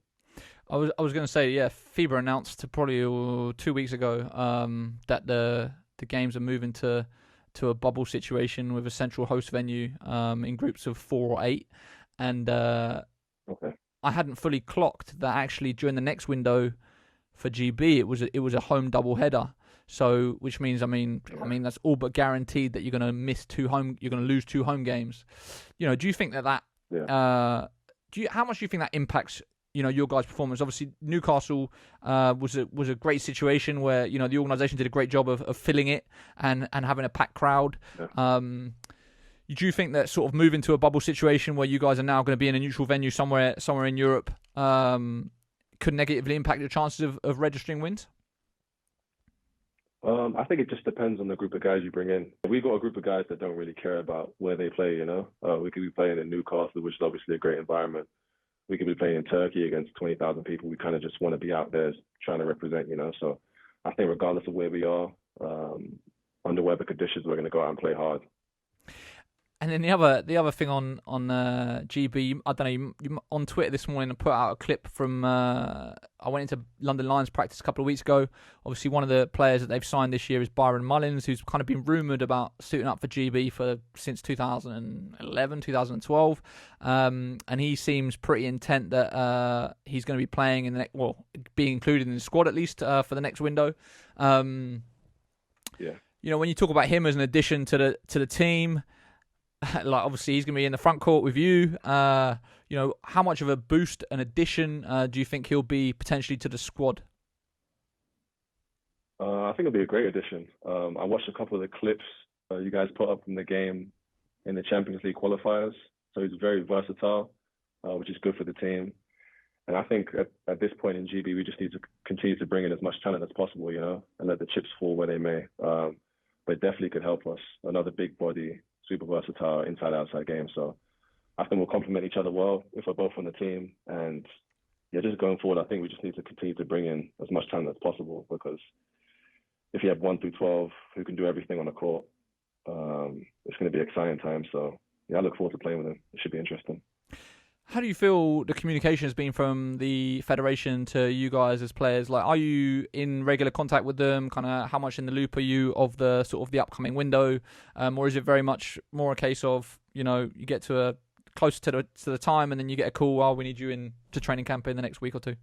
I was going to say, yeah, FIBA announced probably 2 weeks ago that the games are moving to a bubble situation with a central host venue in groups of 4 or 8, and okay. I hadn't fully clocked that actually during the next window for GB it was a home doubleheader. So which means I mean that's all but guaranteed that you're going to lose 2 home games. You know, do you think that how much do you think that impacts, you know, your guys' performance? Obviously, Newcastle was a great situation where, you know, the organisation did a great job of filling it and having a packed crowd. Yeah. Do you think that sort of moving to a bubble situation where you guys are now going to be in a neutral venue somewhere in Europe could negatively impact your chances of registering wins? I think it just depends on the group of guys you bring in. We've got a group of guys that don't really care about where they play, you know. We could be playing in Newcastle, which is obviously a great environment. We could be playing in Turkey against 20,000 people. We kind of just want to be out there trying to represent, you know. So I think regardless of where we are, under whatever conditions, we're going to go out and play hard. And then the other thing on GB, I don't know, you on Twitter this morning, I put out a clip from, I went into London Lions practice a couple of weeks ago. Obviously, one of the players that they've signed this year is Byron Mullins, who's kind of been rumoured about suiting up for GB since 2011, 2012. And he seems pretty intent that he's going to be playing in the next, well, being included in the squad at least for the next window. Yeah. You know, when you talk about him as an addition to the team, like obviously he's going to be in the front court with you. You know, how much of a boost, an addition, do you think he'll be potentially to the squad? I think it'll be a great addition. I watched a couple of the clips you guys put up from the game in the Champions League qualifiers. So he's very versatile, which is good for the team. And I think at this point in GB, we just need to continue to bring in as much talent as possible, you know, and let the chips fall where they may. But it definitely could help us. Another big body, super versatile, inside-outside game. So I think we'll complement each other well if we're both on the team. And yeah, just going forward, I think we just need to continue to bring in as much talent as possible, because if you have 1 through 12 who can do everything on the court, it's going to be exciting time. So yeah, I look forward to playing with them. It should be interesting. How do you feel the communication has been from the federation to you guys as players? Like, are you in regular contact with them? Kind of, how much in the loop are you of the sort of the upcoming window, or is it very much more a case of, you know, you get to closer to the time and then you get a call, we need you in to training camp in the next week or two?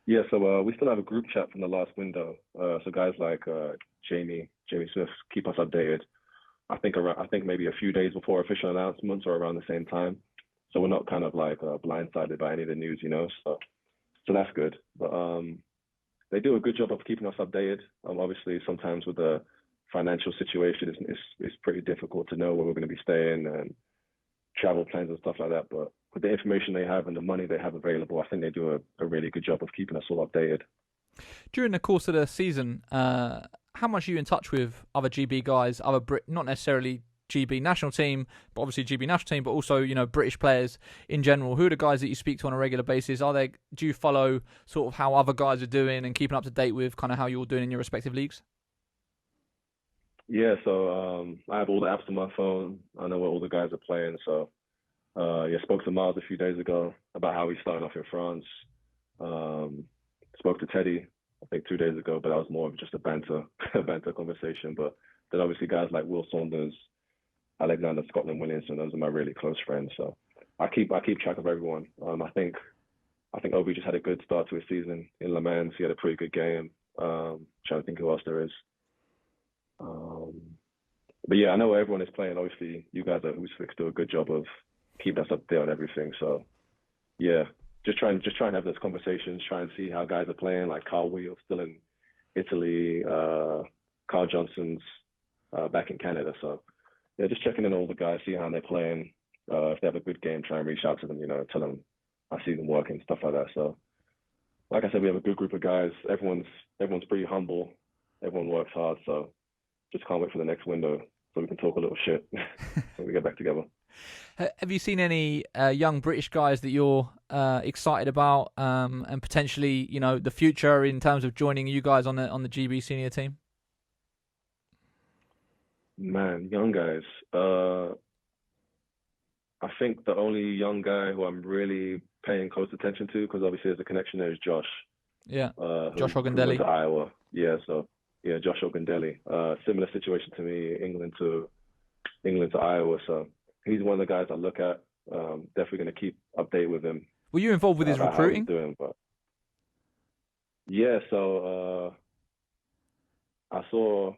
Yeah, so we still have a group chat from the last window. So guys like Jamie Smith keep us updated. I think maybe a few days before official announcements or around the same time. So we're not kind of like blindsided by any of the news, you know. So that's good. But they do a good job of keeping us updated. Obviously, sometimes with the financial situation, it's pretty difficult to know where we're going to be staying and travel plans and stuff like that. But with the information they have and the money they have available, I think they do a really good job of keeping us all updated. During the course of the season, how much are you in touch with other GB guys, not necessarily GB national team, but obviously GB national team, but also, you know, British players in general? Who are the guys that you speak to on a regular basis? Do you follow sort of how other guys are doing and keeping up to date with kind of how you're doing in your respective leagues? Yeah, so I have all the apps on my phone. I know where all the guys are playing. So yeah, spoke to Miles a few days ago about how he's starting off in France. Spoke to Teddy, I think 2 days ago, but that was more of just a banter conversation. But then obviously guys like Will Saunders, Alexander Scotland-Williamson, those are my really close friends. So I keep track of everyone. I think Obi just had a good start to his season in Le Mans. He had a pretty good game. Trying to think who else there is. But yeah, I know where everyone is playing. Obviously, you guys at Hoopsfix do a good job of keeping us up there on everything. So yeah, just try and have those conversations, try and see how guys are playing. Like Carl Wheel's still in Italy, Carl Johnson's back in Canada. So yeah, just checking in all the guys, see how they're playing. If they have a good game, try and reach out to them, you know, tell them I see them working, stuff like that. So like I said, we have a good group of guys. Everyone's pretty humble. Everyone works hard. So just can't wait for the next window so we can talk a little shit when we get back together. Have you seen any young British guys that you're excited about and potentially, you know, the future in terms of joining you guys on the GB senior team? Man, young guys. I think the only young guy who I'm really paying close attention to, because obviously there's a connection there, is Josh. Yeah, Josh Who Ogundelli. went to Iowa. Yeah, so yeah, Josh Ogundelli. Similar situation to me, England to Iowa. So he's one of the guys I look at. Definitely going to keep update with him. Were you involved with his recruiting? How he's doing, but yeah, so I saw,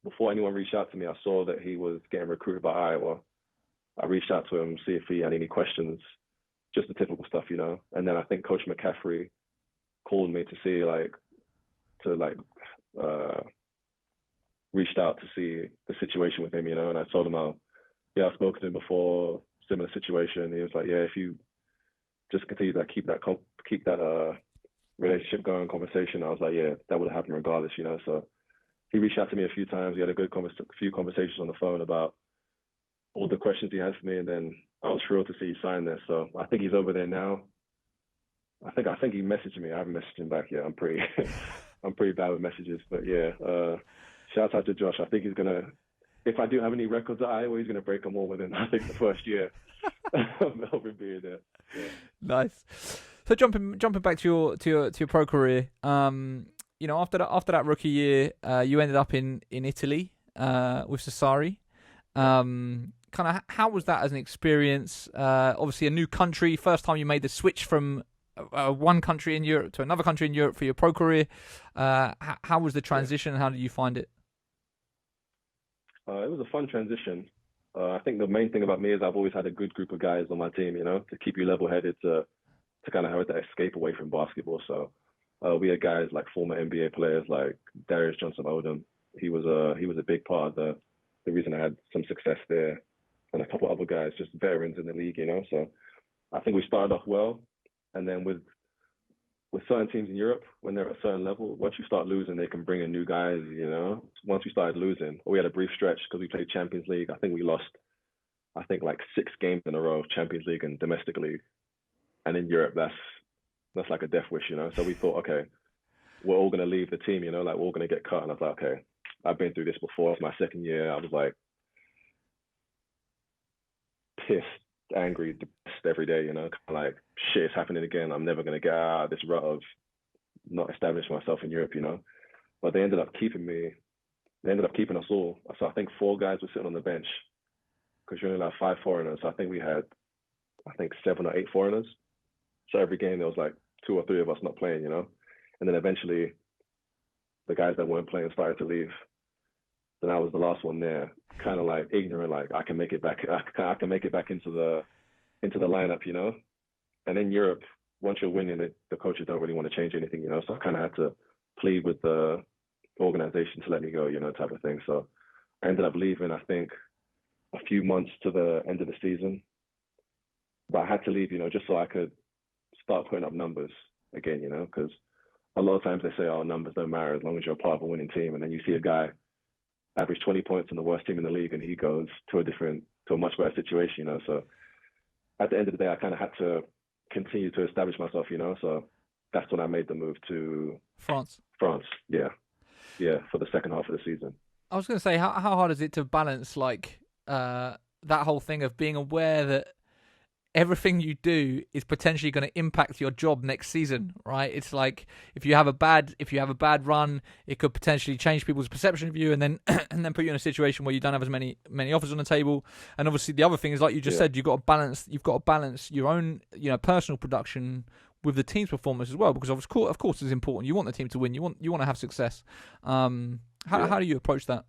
before anyone reached out to me, I saw that he was getting recruited by Iowa. I reached out to him, see if he had any questions, just the typical stuff, you know. And then I think Coach McCaffrey called me to see, reached out to see the situation with him, you know. And I told him I've spoken to him before, similar situation. He was like, yeah, if you just continue to keep that relationship going, conversation. I was like, yeah, that would have happened regardless, you know. So he reached out to me a few times. We had a few conversations on the phone about all the questions he had for me, and then I was thrilled to see he signed there. So I think he's over there now. I think he messaged me. I haven't messaged him back yet. I'm pretty I'm pretty bad with messages, but yeah. Shout out to Josh. I think he's gonna. If I do have any records at Iowa, he's gonna break them all within I think the first year of him being there. Yeah. Nice. So jumping back to your pro career, after that rookie year, you ended up in Italy with Sassari. Kind of how was that as an experience? Obviously, a new country, first time you made the switch from one country in Europe to another country in Europe for your pro career. How was the transition? How did you find it? It was a fun transition. I think the main thing about me is I've always had a good group of guys on my team, to keep you level-headed, to kind of have that escape away from basketball. So we had guys like former NBA players like Darius Johnson-Odom. He was a big part of the reason I had some success there, and a couple other guys, just veterans in the league, So I think we started off well, and then with certain teams in Europe, when they're at a certain level, once you start losing, they can bring in new guys, Once we started losing, we had a brief stretch because we played Champions League. I think we lost, like 6 games in a row of Champions League and domestic league. And in Europe, that's like a death wish, So we thought, okay, we're all going to leave the team, like we're all going to get cut. And I was like, okay, I've been through this before. It's my second year. I was like pissed, angry, depressed every day, kind of like shit is happening again. I'm never going to get out of this rut of not establishing myself in Europe, But they ended up keeping me. They ended up keeping us all. So I think 4 guys were sitting on the bench because you're only like 5 foreigners. So I think we had, 7 or 8 foreigners. So every game there was like 2 or 3 of us not playing, And then eventually the guys that weren't playing started to leave. Then I was the last one there, kind of like ignorant, like I can make it back. I can make it back into the lineup, And in Europe, once you're winning it, the coaches don't really want to change anything, So I kind of had to plead with the organization to let me go, type of thing. So I ended up leaving, I think, a few months to the end of the season. But I had to leave, just so I could start putting up numbers again, because a lot of times they say, oh, numbers don't matter as long as you're part of a winning team. And then you see a guy average 20 points in the worst team in the league and he goes to a much better situation, So at the end of the day, I kind of had to continue to establish myself, So that's when I made the move to France, yeah, for the second half of the season. I was going to say, how hard is it to balance that whole thing of being aware that everything you do is potentially going to impact your job next season, right? It's like if you have a bad run, it could potentially change people's perception of you, and then put you in a situation where you don't have as many offers on the table. And obviously, the other thing is, like you just said, you've got to balance your own personal production with the team's performance as well, because of course it's important. You want the team to win. You want to have success. How do you approach that?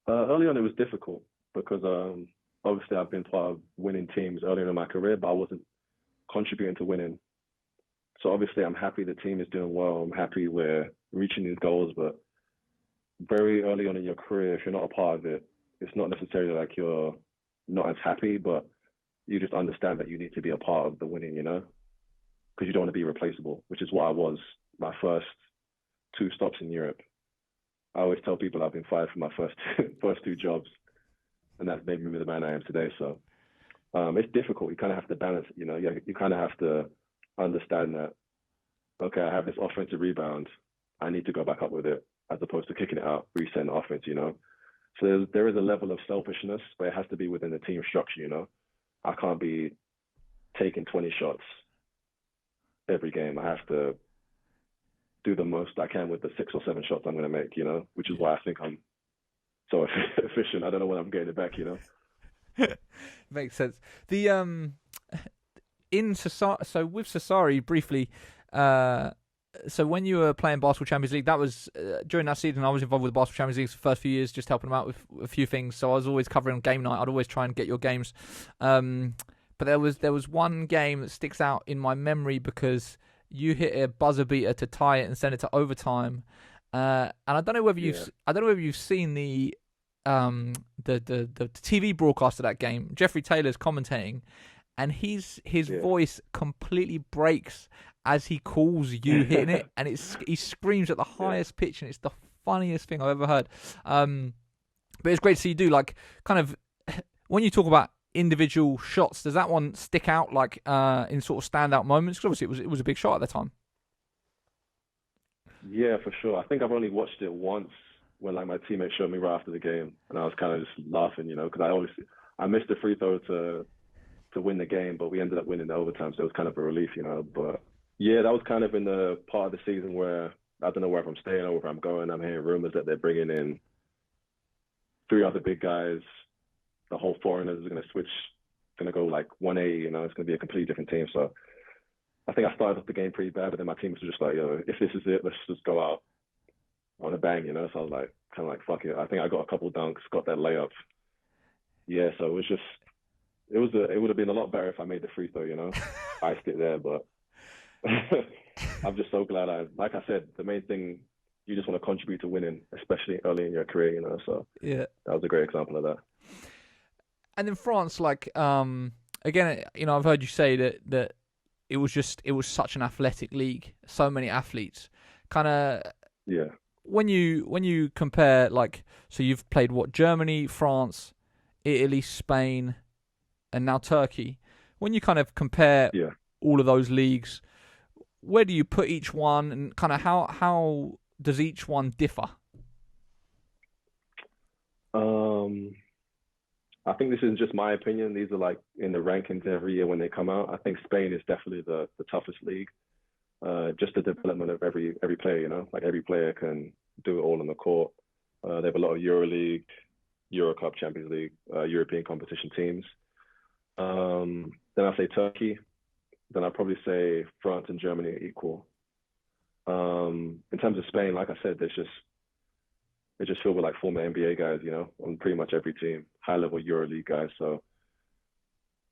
Early on, it was difficult because obviously I've been part of winning teams earlier in my career, but I wasn't contributing to winning. So obviously I'm happy the team is doing well. I'm happy we're reaching these goals, but very early on in your career, if you're not a part of it, it's not necessarily like you're not as happy, but you just understand that you need to be a part of the winning, because you don't want to be replaceable, which is what I was my first 2 stops in Europe. I always tell people I've been fired from my first 2 jobs, and that's made me the man I am today. So it's difficult. You kind of have to balance it, you kind of have to understand that, okay, I have this offensive rebound. I need to go back up with it as opposed to kicking it out, resetting the offense, So there is a level of selfishness, but it has to be within the team structure, I can't be taking 20 shots every game. I have to do the most I can with the 6 or 7 shots I'm going to make, which is why I think I'm so efficient. I don't know when I'm getting it back, Makes sense. The so with Sassari briefly, so when you were playing Basketball Champions League, that was during that season I was involved with the Basketball Champions League for the first few years, just helping them out with a few things. So I was always covering game night. I'd always try and get your games. But there was one game that sticks out in my memory because you hit a buzzer beater to tie it and send it to overtime. And I don't know whether you've seen the TV broadcast of that game. Jeffrey Taylor's commentating, and his voice completely breaks as he calls you hitting it, and he screams at the highest pitch, and it's the funniest thing I've ever heard. But it's great to see you do kind of when you talk about individual shots. Does that one stick out in sort of standout moments? Because obviously it was a big shot at the time. Yeah, for sure. I think I've only watched it once when like my teammate showed me right after the game, and I was kind of just laughing, because I missed the free throw to win the game, but we ended up winning the overtime, so it was kind of a relief. But yeah, that was kind of in the part of the season where I don't know where I'm staying or where I'm going. I'm hearing rumors that they're bringing in 3 other big guys. The whole foreigners is going to switch, going to go like 180. It's going to be a completely different team. So I think I started off the game pretty bad, but then my team was just like, if this is it, let's just go out on a bang. So I was like, kind of like, fuck it. I think I got a couple dunks, got that layup. Yeah, so it would have been a lot better if I made the free throw. Iced it there, but I'm just so glad like I said, the main thing, you just want to contribute to winning, especially early in your career, so yeah, that was a great example of that. And then France, like, again, I've heard you say that it was such an athletic league, so many athletes, kind of. Yeah. When you compare, like, so you've played Germany, France, Italy, Spain, and now Turkey. When you kind of compare all of those leagues, where do you put each one, and kind of how does each one differ? I think this isn't just my opinion. These are like in the rankings every year when they come out. I think Spain is definitely the toughest league. Just the development of every player, like every player can do it all on the court. They have a lot of Euroleague, Euro Cup, Champions League, European competition teams. Then I say Turkey. Then I'd probably say France and Germany are equal. In terms of Spain, like I said, they just filled with like former NBA guys, on pretty much every team, high level Euroleague guys. So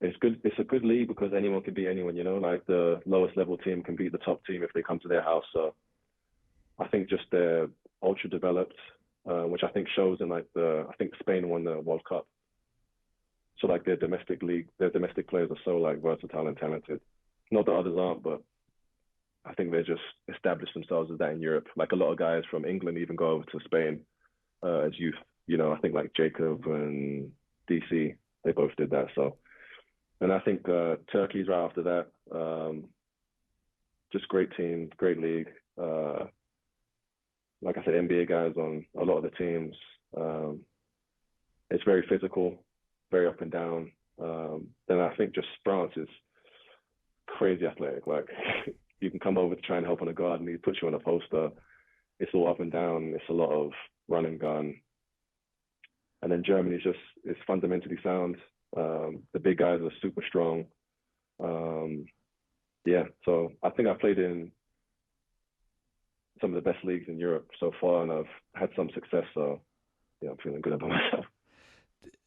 it's good. It's a good league because anyone can beat anyone, like the lowest level team can beat the top team if they come to their house. So I think just they're ultra developed, which I think shows in like I think Spain won the World Cup. So like their domestic players are so like versatile and talented. Not that others aren't, but I think they just established themselves as that in Europe. Like a lot of guys from England even go over to Spain as youth. I think like Jacob and DC, they both did that. So, and I think Turkey's right after that. Just great team, great league. Like I said, NBA guys on a lot of the teams. It's very physical, very up and down. Then I think just France is crazy athletic. Like you can come over to try and help on a guard and he puts you on a poster. It's all up and down. It's a lot of run and gun. And then Germany is fundamentally sound. The big guys are super strong. So I think I've played in some of the best leagues in Europe so far, and I've had some success. So yeah, I'm feeling good about myself.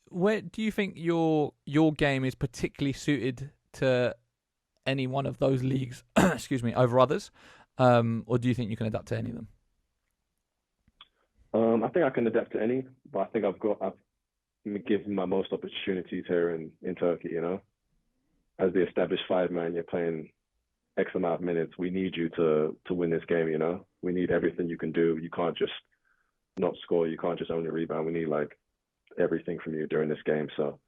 Where do you think your game is particularly suited to any one of those leagues, excuse me, over others? Or do you think you can adapt to any of them? I think I can adapt to any, but I think I've given my most opportunities here in Turkey, As the established 5-man, you're playing X amount of minutes. We need you to win this game, We need everything you can do. You can't just not score. You can't just only rebound. We need like everything from you during this game. So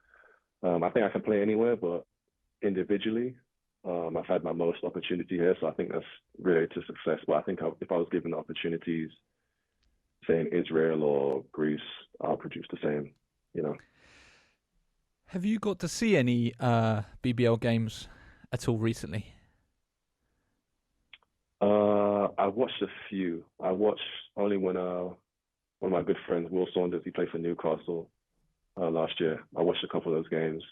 I think I can play anywhere, but individually, I've had my most opportunity here. So I think that's related to success. But I think if I was given the opportunities, say in Israel or Greece, I'll produce the same, Have you got to see any BBL games at all recently? I watched a few. I watched only when one of my good friends, Will Saunders, he played for Newcastle last year. I watched a couple of those games.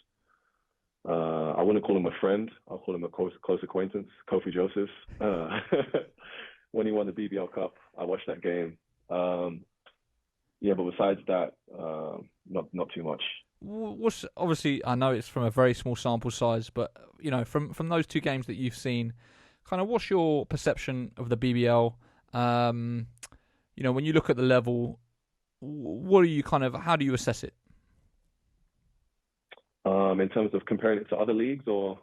I wouldn't call him a friend. I'll call him a close acquaintance, Kofi Joseph. When he won the BBL Cup, I watched that game. But besides that, not too much. What's obviously, I know it's from a very small sample size, but from those two games that you've seen, kind of what's your perception of the BBL? When you look at the level, how do you assess it? In terms of comparing it to other leagues, or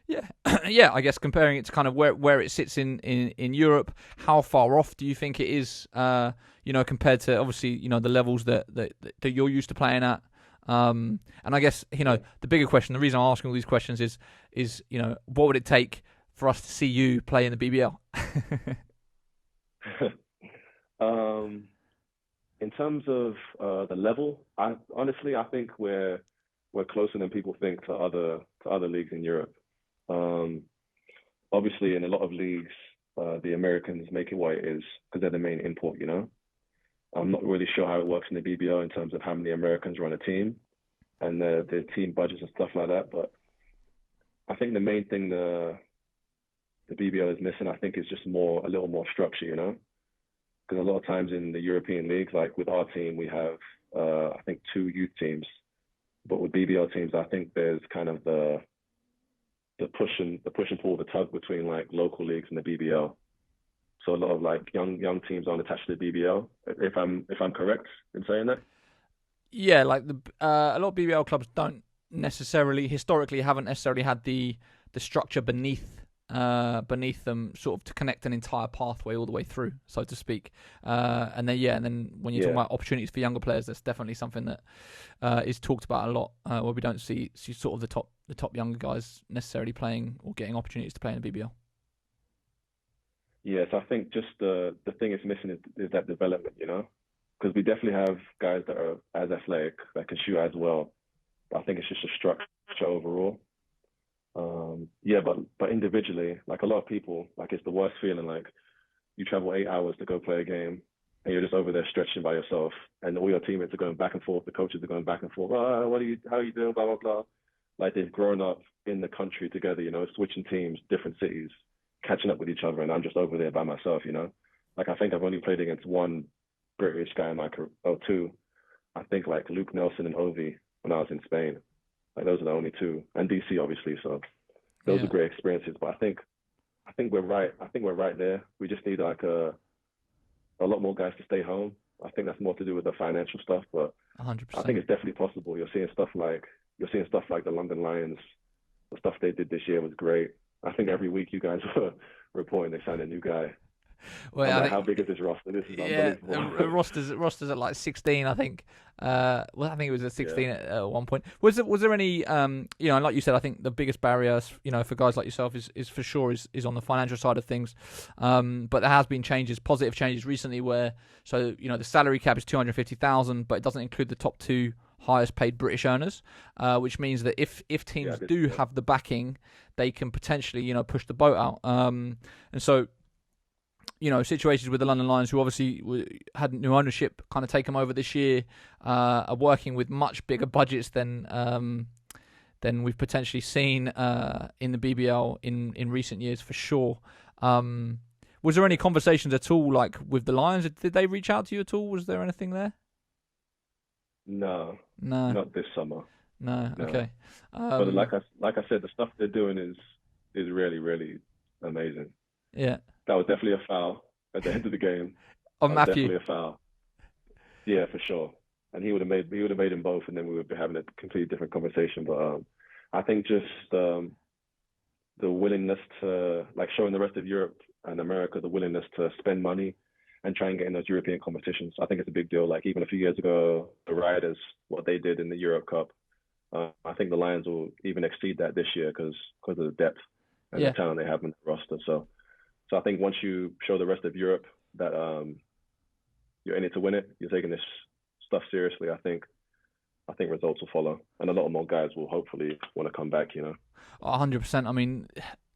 yeah, I guess comparing it to kind of where it sits in Europe, how far off do you think it is? Compared to obviously the levels that you're used to playing at. And I guess the bigger question, the reason I'm asking all these questions is what would it take for us to see you play in the BBL? In terms of the level, I think we're closer than people think to other leagues in Europe. Obviously, in a lot of leagues, the Americans make it what it is because they're the main import. I'm not really sure how it works in the BBL in terms of how many Americans run a team and the team budgets and stuff like that. But I think the main thing the BBL is missing, I think, is just a little more structure. Because a lot of times in the European leagues, like with our team, we have I think 2 youth teams, but with BBL teams, I think there's kind of the push and pull, the tug between like local leagues and the BBL. So a lot of like young teams aren't attached to the BBL. If I'm correct in saying that. Yeah, like a lot of BBL clubs historically haven't necessarily had the structure beneath them, sort of to connect an entire pathway all the way through, so to speak. And then when you're talking about opportunities for younger players, that's definitely something that is talked about a lot. Where we don't see sort of the top younger guys necessarily playing or getting opportunities to play in the BBL. Yeah, so I think just the thing it's missing is that development, because we definitely have guys that are as athletic, that can shoot as well. But I think it's just a structure overall. But individually, like a lot of people, like it's the worst feeling. Like you travel 8 hours to go play a game, and you're just over there stretching by yourself, and all your teammates are going back and forth. The coaches are going back and forth. Oh, how are you doing? Blah blah blah. Like they've grown up in the country together, switching teams, different cities, catching up with each other, and I'm just over there by myself, Like I think I've only played against one British guy in my career, two. I think like Luke Nelson and Ovi when I was in Spain. Like those are the only 2, and DC obviously. So those are great experiences. But I think we're right. I think we're right there. We just need like a lot more guys to stay home. I think that's more to do with the financial stuff, but 100%. I think it's definitely possible. You're seeing stuff like the London Lions. The stuff they did this year was great. I think every week you guys were reporting they signed a new guy. Well, how big is this roster? This is unbelievable. Rosters at like 16, I think. I think it was at 16 at one point. Was there any, like you said, I think the biggest barriers, for guys like yourself is for sure is on the financial side of things. But there has been positive changes recently where, the salary cap is 250,000, but it doesn't include the top 2 highest paid British earners, which means that if teams have the backing, they can potentially, push the boat out. And so, situations with the London Lions, who obviously had new ownership kind of take them over this year, are working with much bigger budgets than we've potentially seen in the BBL in recent years, for sure. Was there any conversations at all, like with the Lions? Did they reach out to you at all? Was there anything there? No, not this summer. No. Okay. But like I said, the stuff they're doing is really, really amazing. Yeah. That was definitely a foul at the end of the game. On Matthew. Definitely a foul. Yeah, for sure. And he would have made them both, and then we would be having a completely different conversation. But I think just the willingness to, like, showing the rest of Europe and America the willingness to spend money and try and get in those European competitions. I think it's a big deal. Like even a few years ago, the Riders, what they did in the Europe Cup, I think the Lions will even exceed that this year because of the depth and the talent they have in the roster. So I think once you show the rest of Europe that you're in it to win it, you're taking this stuff seriously, I think results will follow, and a lot more guys will hopefully want to come back. 100%. I mean,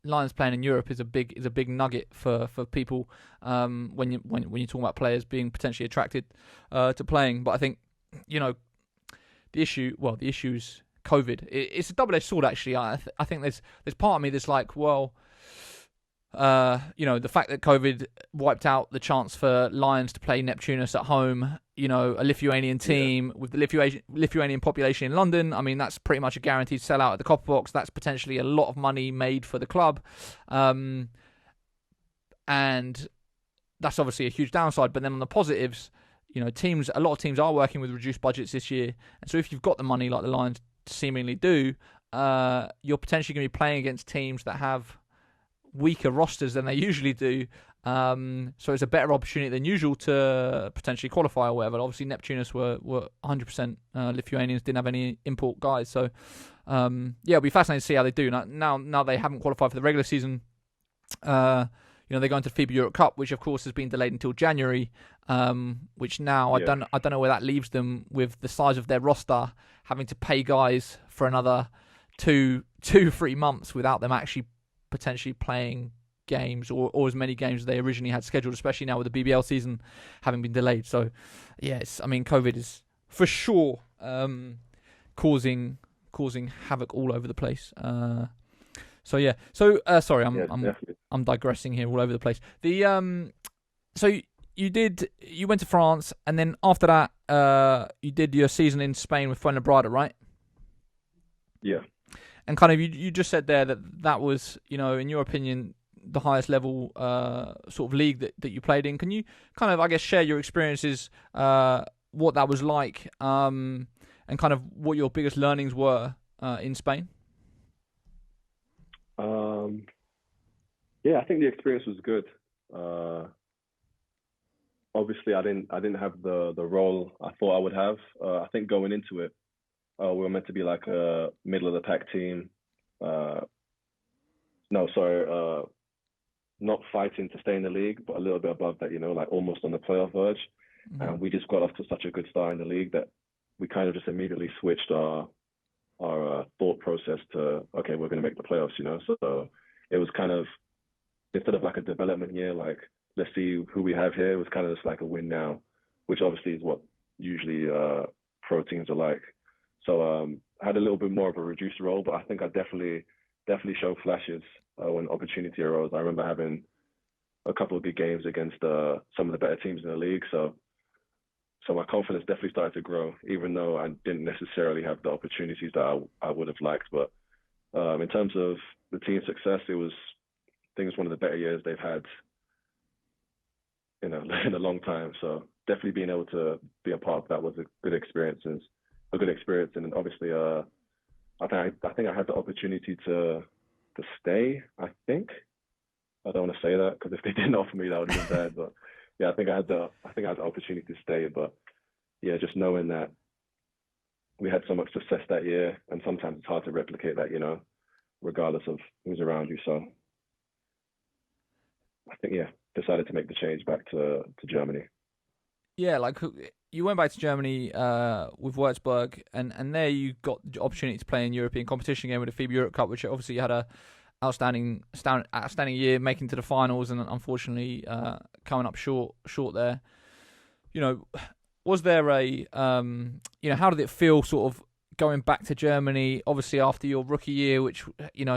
Lions playing in Europe is a big nugget for people when you're talking about players being potentially attracted to playing. But I think the issue's COVID. It's a double-edged sword, actually. I think there's part of me that's like, well, the fact that COVID wiped out the chance for Lions to play Neptunus at home, a Lithuanian team with the Lithuanian population in London. I mean, that's pretty much a guaranteed sellout at the Copper Box. That's potentially a lot of money made for the club. And that's obviously a huge downside. But then on the positives, a lot of teams are working with reduced budgets this year. And so if you've got the money like the Lions seemingly do, you're potentially going to be playing against teams that have weaker rosters than they usually do, so it's a better opportunity than usual to potentially qualify or whatever. Obviously Neptunus were 100% Lithuanians, didn't have any import guys, so it'll be fascinating to see how they do. Now they haven't qualified for the regular season, they're going to the FIBA Europe Cup, which of course has been delayed until January. Which now I don't know where that leaves them with the size of their roster, having to pay guys for another 3 months without them actually potentially playing games or as many games as they originally had scheduled, especially now with the BBL season having been delayed. So, yes, I mean, COVID is for sure causing havoc all over the place. Sorry, I'm digressing here all over the place. So you went to France, and then after that, you did your season in Spain with Fuenlabrada, right? Yeah. And kind of you just said there that was, in your opinion, the highest level sort of league that you played in. Can you kind of, I guess, share your experiences, what that was like, and kind of what your biggest learnings were in Spain? Yeah, I think the experience was good. Obviously, I didn't have the role I thought I would have. I think going into it, we were meant to be like a middle of the pack team. Not fighting to stay in the league, but a little bit above that, like almost on the playoff verge. Mm-hmm. And we just got off to such a good start in the league that we kind of just immediately switched our thought process to, okay, we're going to make the playoffs, So it was kind of, instead of like a development year, like, let's see who we have here, it was kind of just like a win now, which obviously is what usually pro teams are like. So I had a little bit more of a reduced role, but I think I definitely showed flashes when opportunity arose. I remember having a couple of good games against some of the better teams in the league. So my confidence definitely started to grow, even though I didn't necessarily have the opportunities that I would have liked. But in terms of the team's success, I think it was one of the better years they've had in a long time. So definitely being able to be a part of that was a good experience. And obviously, I think I had the opportunity to stay. I think I don't want to say that because if they didn't offer me, that would have been bad. But yeah, I think I had the opportunity to stay. But yeah, just knowing that we had so much success that year, and sometimes it's hard to replicate that, regardless of who's around you. So I think decided to make the change back to Germany. Yeah, like you went back to Germany with Würzburg, and there you got the opportunity to play in European competition again with the FIBA Europe Cup, which obviously you had a outstanding year, making to the finals, and unfortunately coming up short there. Was there a how did it feel sort of going back to Germany, obviously after your rookie year, which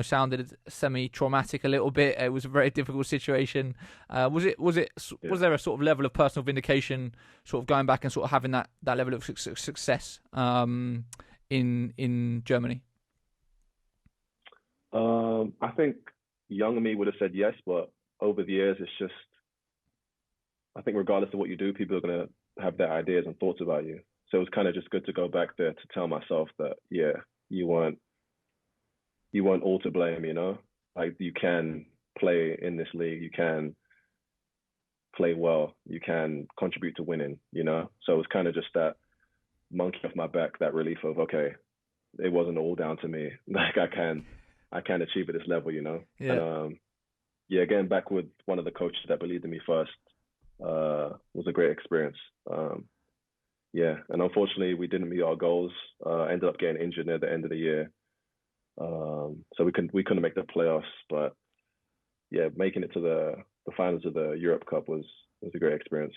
sounded semi-traumatic a little bit? It was a very difficult situation. Was there a sort of level of personal vindication, sort of going back and sort of having that level of success in Germany? I think young me would have said yes, but over the years, it's just, I think regardless of what you do, people are going to have their ideas and thoughts about you. So it was kind of just good to go back there to tell myself that, you weren't all to blame, like you can play in this league, you can play well, you can contribute to winning, So it was kind of just that monkey off my back, that relief of, okay, it wasn't all down to me. Like I can achieve at this level, Yeah. And getting back with one of the coaches that believed in me first was a great experience. And unfortunately, we didn't meet our goals. Ended up getting injured near the end of the year, so we couldn't make the playoffs. But making it to the finals of the Europe Cup was a great experience.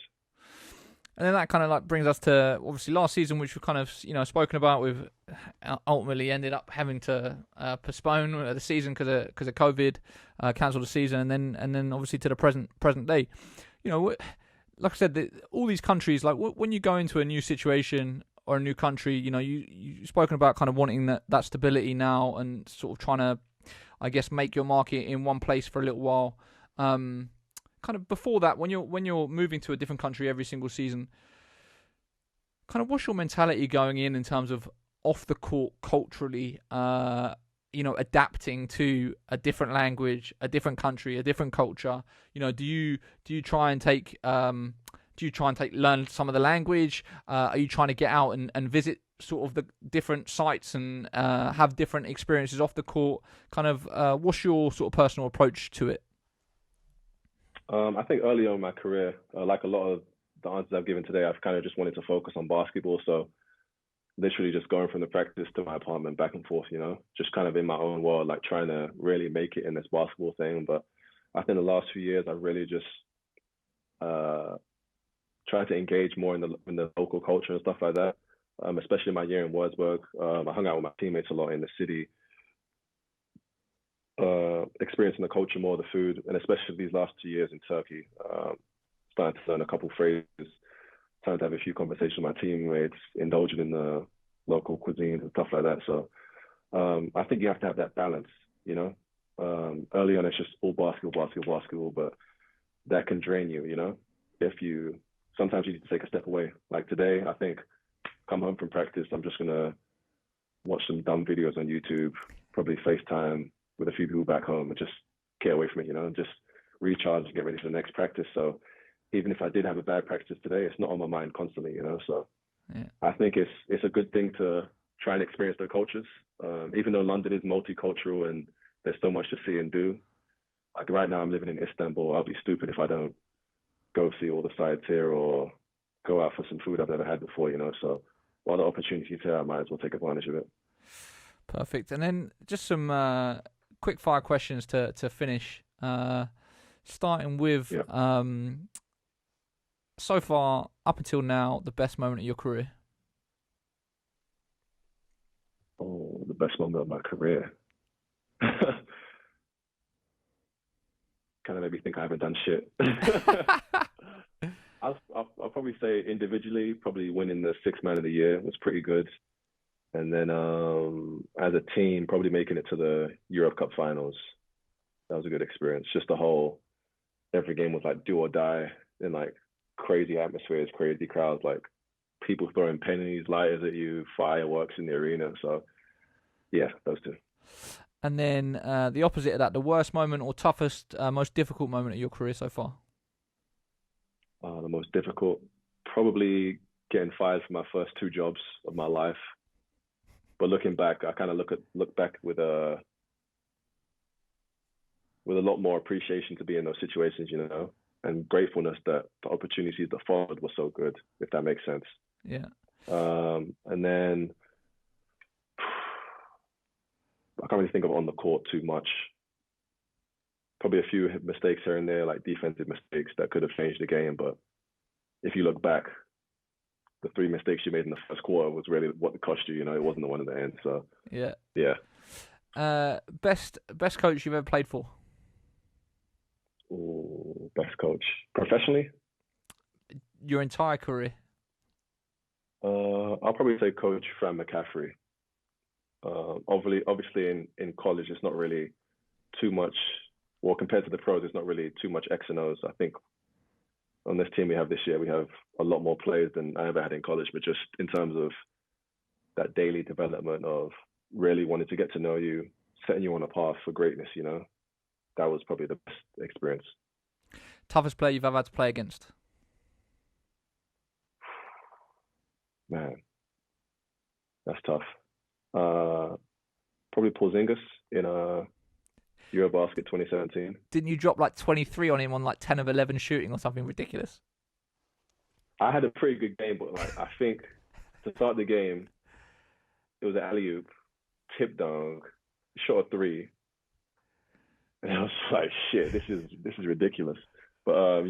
And then that kind of like brings us to obviously last season, which we've kind of spoken about. We've ultimately ended up having to postpone the season because of COVID, cancel the season, and then obviously to the present day. Like I said, all these countries, like when you go into a new situation or a new country, you've spoken about kind of wanting that stability now and sort of trying to, I guess, make your market in one place for a little while. Kind of before that, when you're moving to a different country every single season, kind of what's your mentality going in terms of off the court culturally, adapting to a different language, a different country, a different culture? Do you try and take learn some of the language? Are you trying to get out and visit sort of the different sites and have different experiences off the court? Kind of what's your sort of personal approach to it? I think early on in my career, like a lot of the answers I've given today, I've kind of just wanted to focus on basketball. So literally just going from the practice to my apartment back and forth, just kind of in my own world, like trying to really make it in this basketball thing. But I think the last few years, I've really just uh, tried to engage more in the local culture and stuff like that. Especially my year in Wurzburg, I hung out with my teammates a lot in the city, experiencing the culture more, the food, and especially these last 2 years in Turkey, starting to learn a couple phrases, trying to have a few conversations with my teammates, indulging in the local cuisine and stuff like that. So I think you have to have that balance, Early on, it's just all basketball, but that can drain you, If you sometimes you need to take a step away. Like today, I think come home from practice, I'm just gonna watch some dumb videos on YouTube, probably FaceTime with a few people back home, and just get away from it, and just recharge and get ready for the next practice. So even if I did have a bad practice today, it's not on my mind constantly, So yeah. I think it's a good thing to try and experience their cultures. Even though London is multicultural and there's so much to see and do. Like right now, I'm living in Istanbul. I'll be stupid if I don't go see all the sites here or go out for some food I've never had before, So while the opportunity's here, I might as well take advantage of it. Perfect. And then just some quick fire questions to finish. Starting with, so far, up until now, the best moment of your career? Oh, the best moment of my career. Kind of made me think I haven't done shit. I'll probably say individually, probably winning the Sixth Man of the Year was pretty good. And then as a team, probably making it to the Europe Cup finals. That was a good experience. Just the whole, every game was like do or die in like crazy atmospheres, crazy crowds, like people throwing pennies, lighters at you, fireworks in the arena. So yeah, those two. And then the opposite of that, the worst moment or toughest, most difficult moment of your career so far? The most difficult, probably getting fired for my first 2 jobs of my life. But looking back, I kind of look back with a lot more appreciation to be in those situations, and gratefulness that the opportunities that followed were so good, if that makes sense. Yeah. And then I can't really think of on the court too much. Probably a few mistakes here and there, like defensive mistakes that could have changed the game. But if you look back, the 3 mistakes you made in the first quarter was really what cost you. It wasn't the one at the end. So yeah. Best coach you've ever played for? Ooh, best coach professionally? Your entire career? I'll probably say Coach Fran McCaffrey. Obviously in college, it's not really too much. Well, compared to the pros, it's not really too much X and O's. I think on this team we have this year, we have a lot more players than I ever had in college, but just in terms of that daily development of really wanting to get to know you, setting you on a path for greatness, that was probably the best experience. Toughest player you've ever had to play against? Man, that's tough. Probably Porzingis in Eurobasket 2017. Didn't you drop like 23 on him on like 10 of 11 shooting or something ridiculous? I had a pretty good game, but like I think to start the game, it was an alley-oop, tip dunk, shot a 3. And I was like, shit, this is ridiculous. But I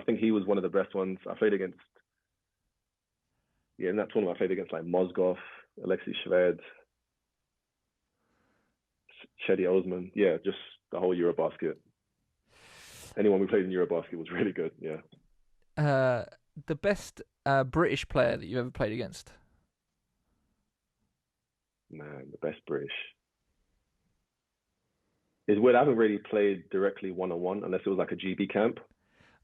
think he was one of the best ones. I played against, in that tournament I played against like Mozgov, Alexei Shved, Cedi Osman. Yeah, just the whole Eurobasket. Anyone we played in Eurobasket was really good, yeah. The best British player that you ever played against? Man, the best British. It's weird, I haven't really played directly one-on-one unless it was like a GB camp.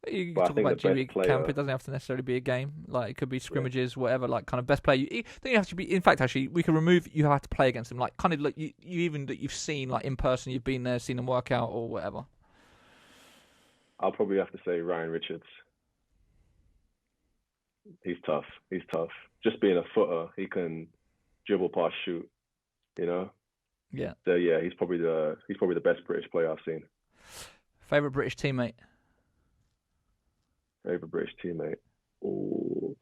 You can talk about GB camp. It doesn't have to necessarily be a game. Like it could be scrimmages, whatever. Like kind of best player. You don't have to be. In fact, actually, we can remove. You have to play against them. Like kind of like you even that you've seen like in person. You've been there, seen them work out or whatever. I'll probably have to say Ryan Richards. He's tough. Just being a footer, he can dribble, pass, shoot. Yeah. So yeah, he's probably the best British player I've seen. Favorite British teammate? Favorite British teammate? Ooh.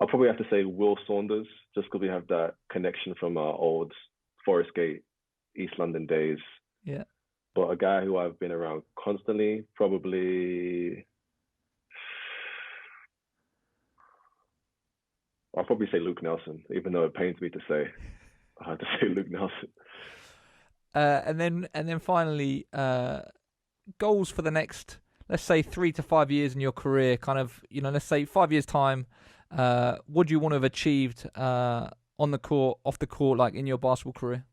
I'll probably have to say Will Saunders, just because we have that connection from our old Forest Gate, East London days. Yeah. But a guy who I've been around constantly, probably, I'll probably say Luke Nelson, even though it pains me to say. I had to say Luke Nelson. And then finally, goals for the next, let's say, 3 to 5 years in your career. Kind of, let's say 5 years time. What do you want to have achieved on the court, off the court, like in your basketball career?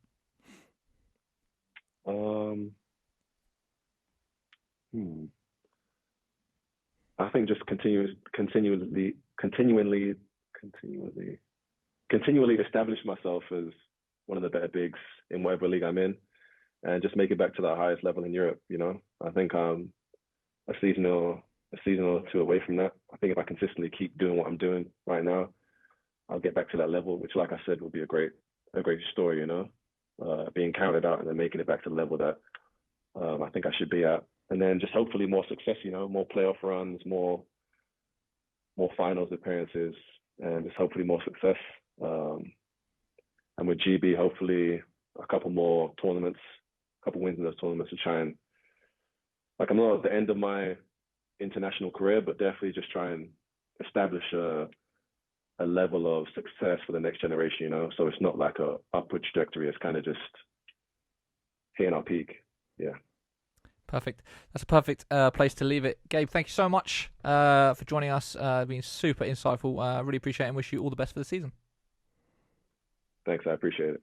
I think just continually establish myself as one of the better bigs in whatever league I'm in, and just make it back to the highest level in Europe. I think a season or two away from that. I think if I consistently keep doing what I'm doing right now, I'll get back to that level, which, like I said, would be a great story. Being counted out and then making it back to the level that I think I should be at, and then just hopefully more success. More playoff runs, more finals appearances, and just hopefully more success. And with GB, hopefully a couple more tournaments, a couple wins in those tournaments to try and, I'm not at the end of my international career, but definitely just try and establish a level of success for the next generation, so it's not like a upward trajectory. It's kind of just hitting our peak. Yeah. Perfect. That's a perfect place to leave it. Gabe, thank you so much for joining us. Been super insightful. Really appreciate it and wish you all the best for the season. Thanks. I appreciate it.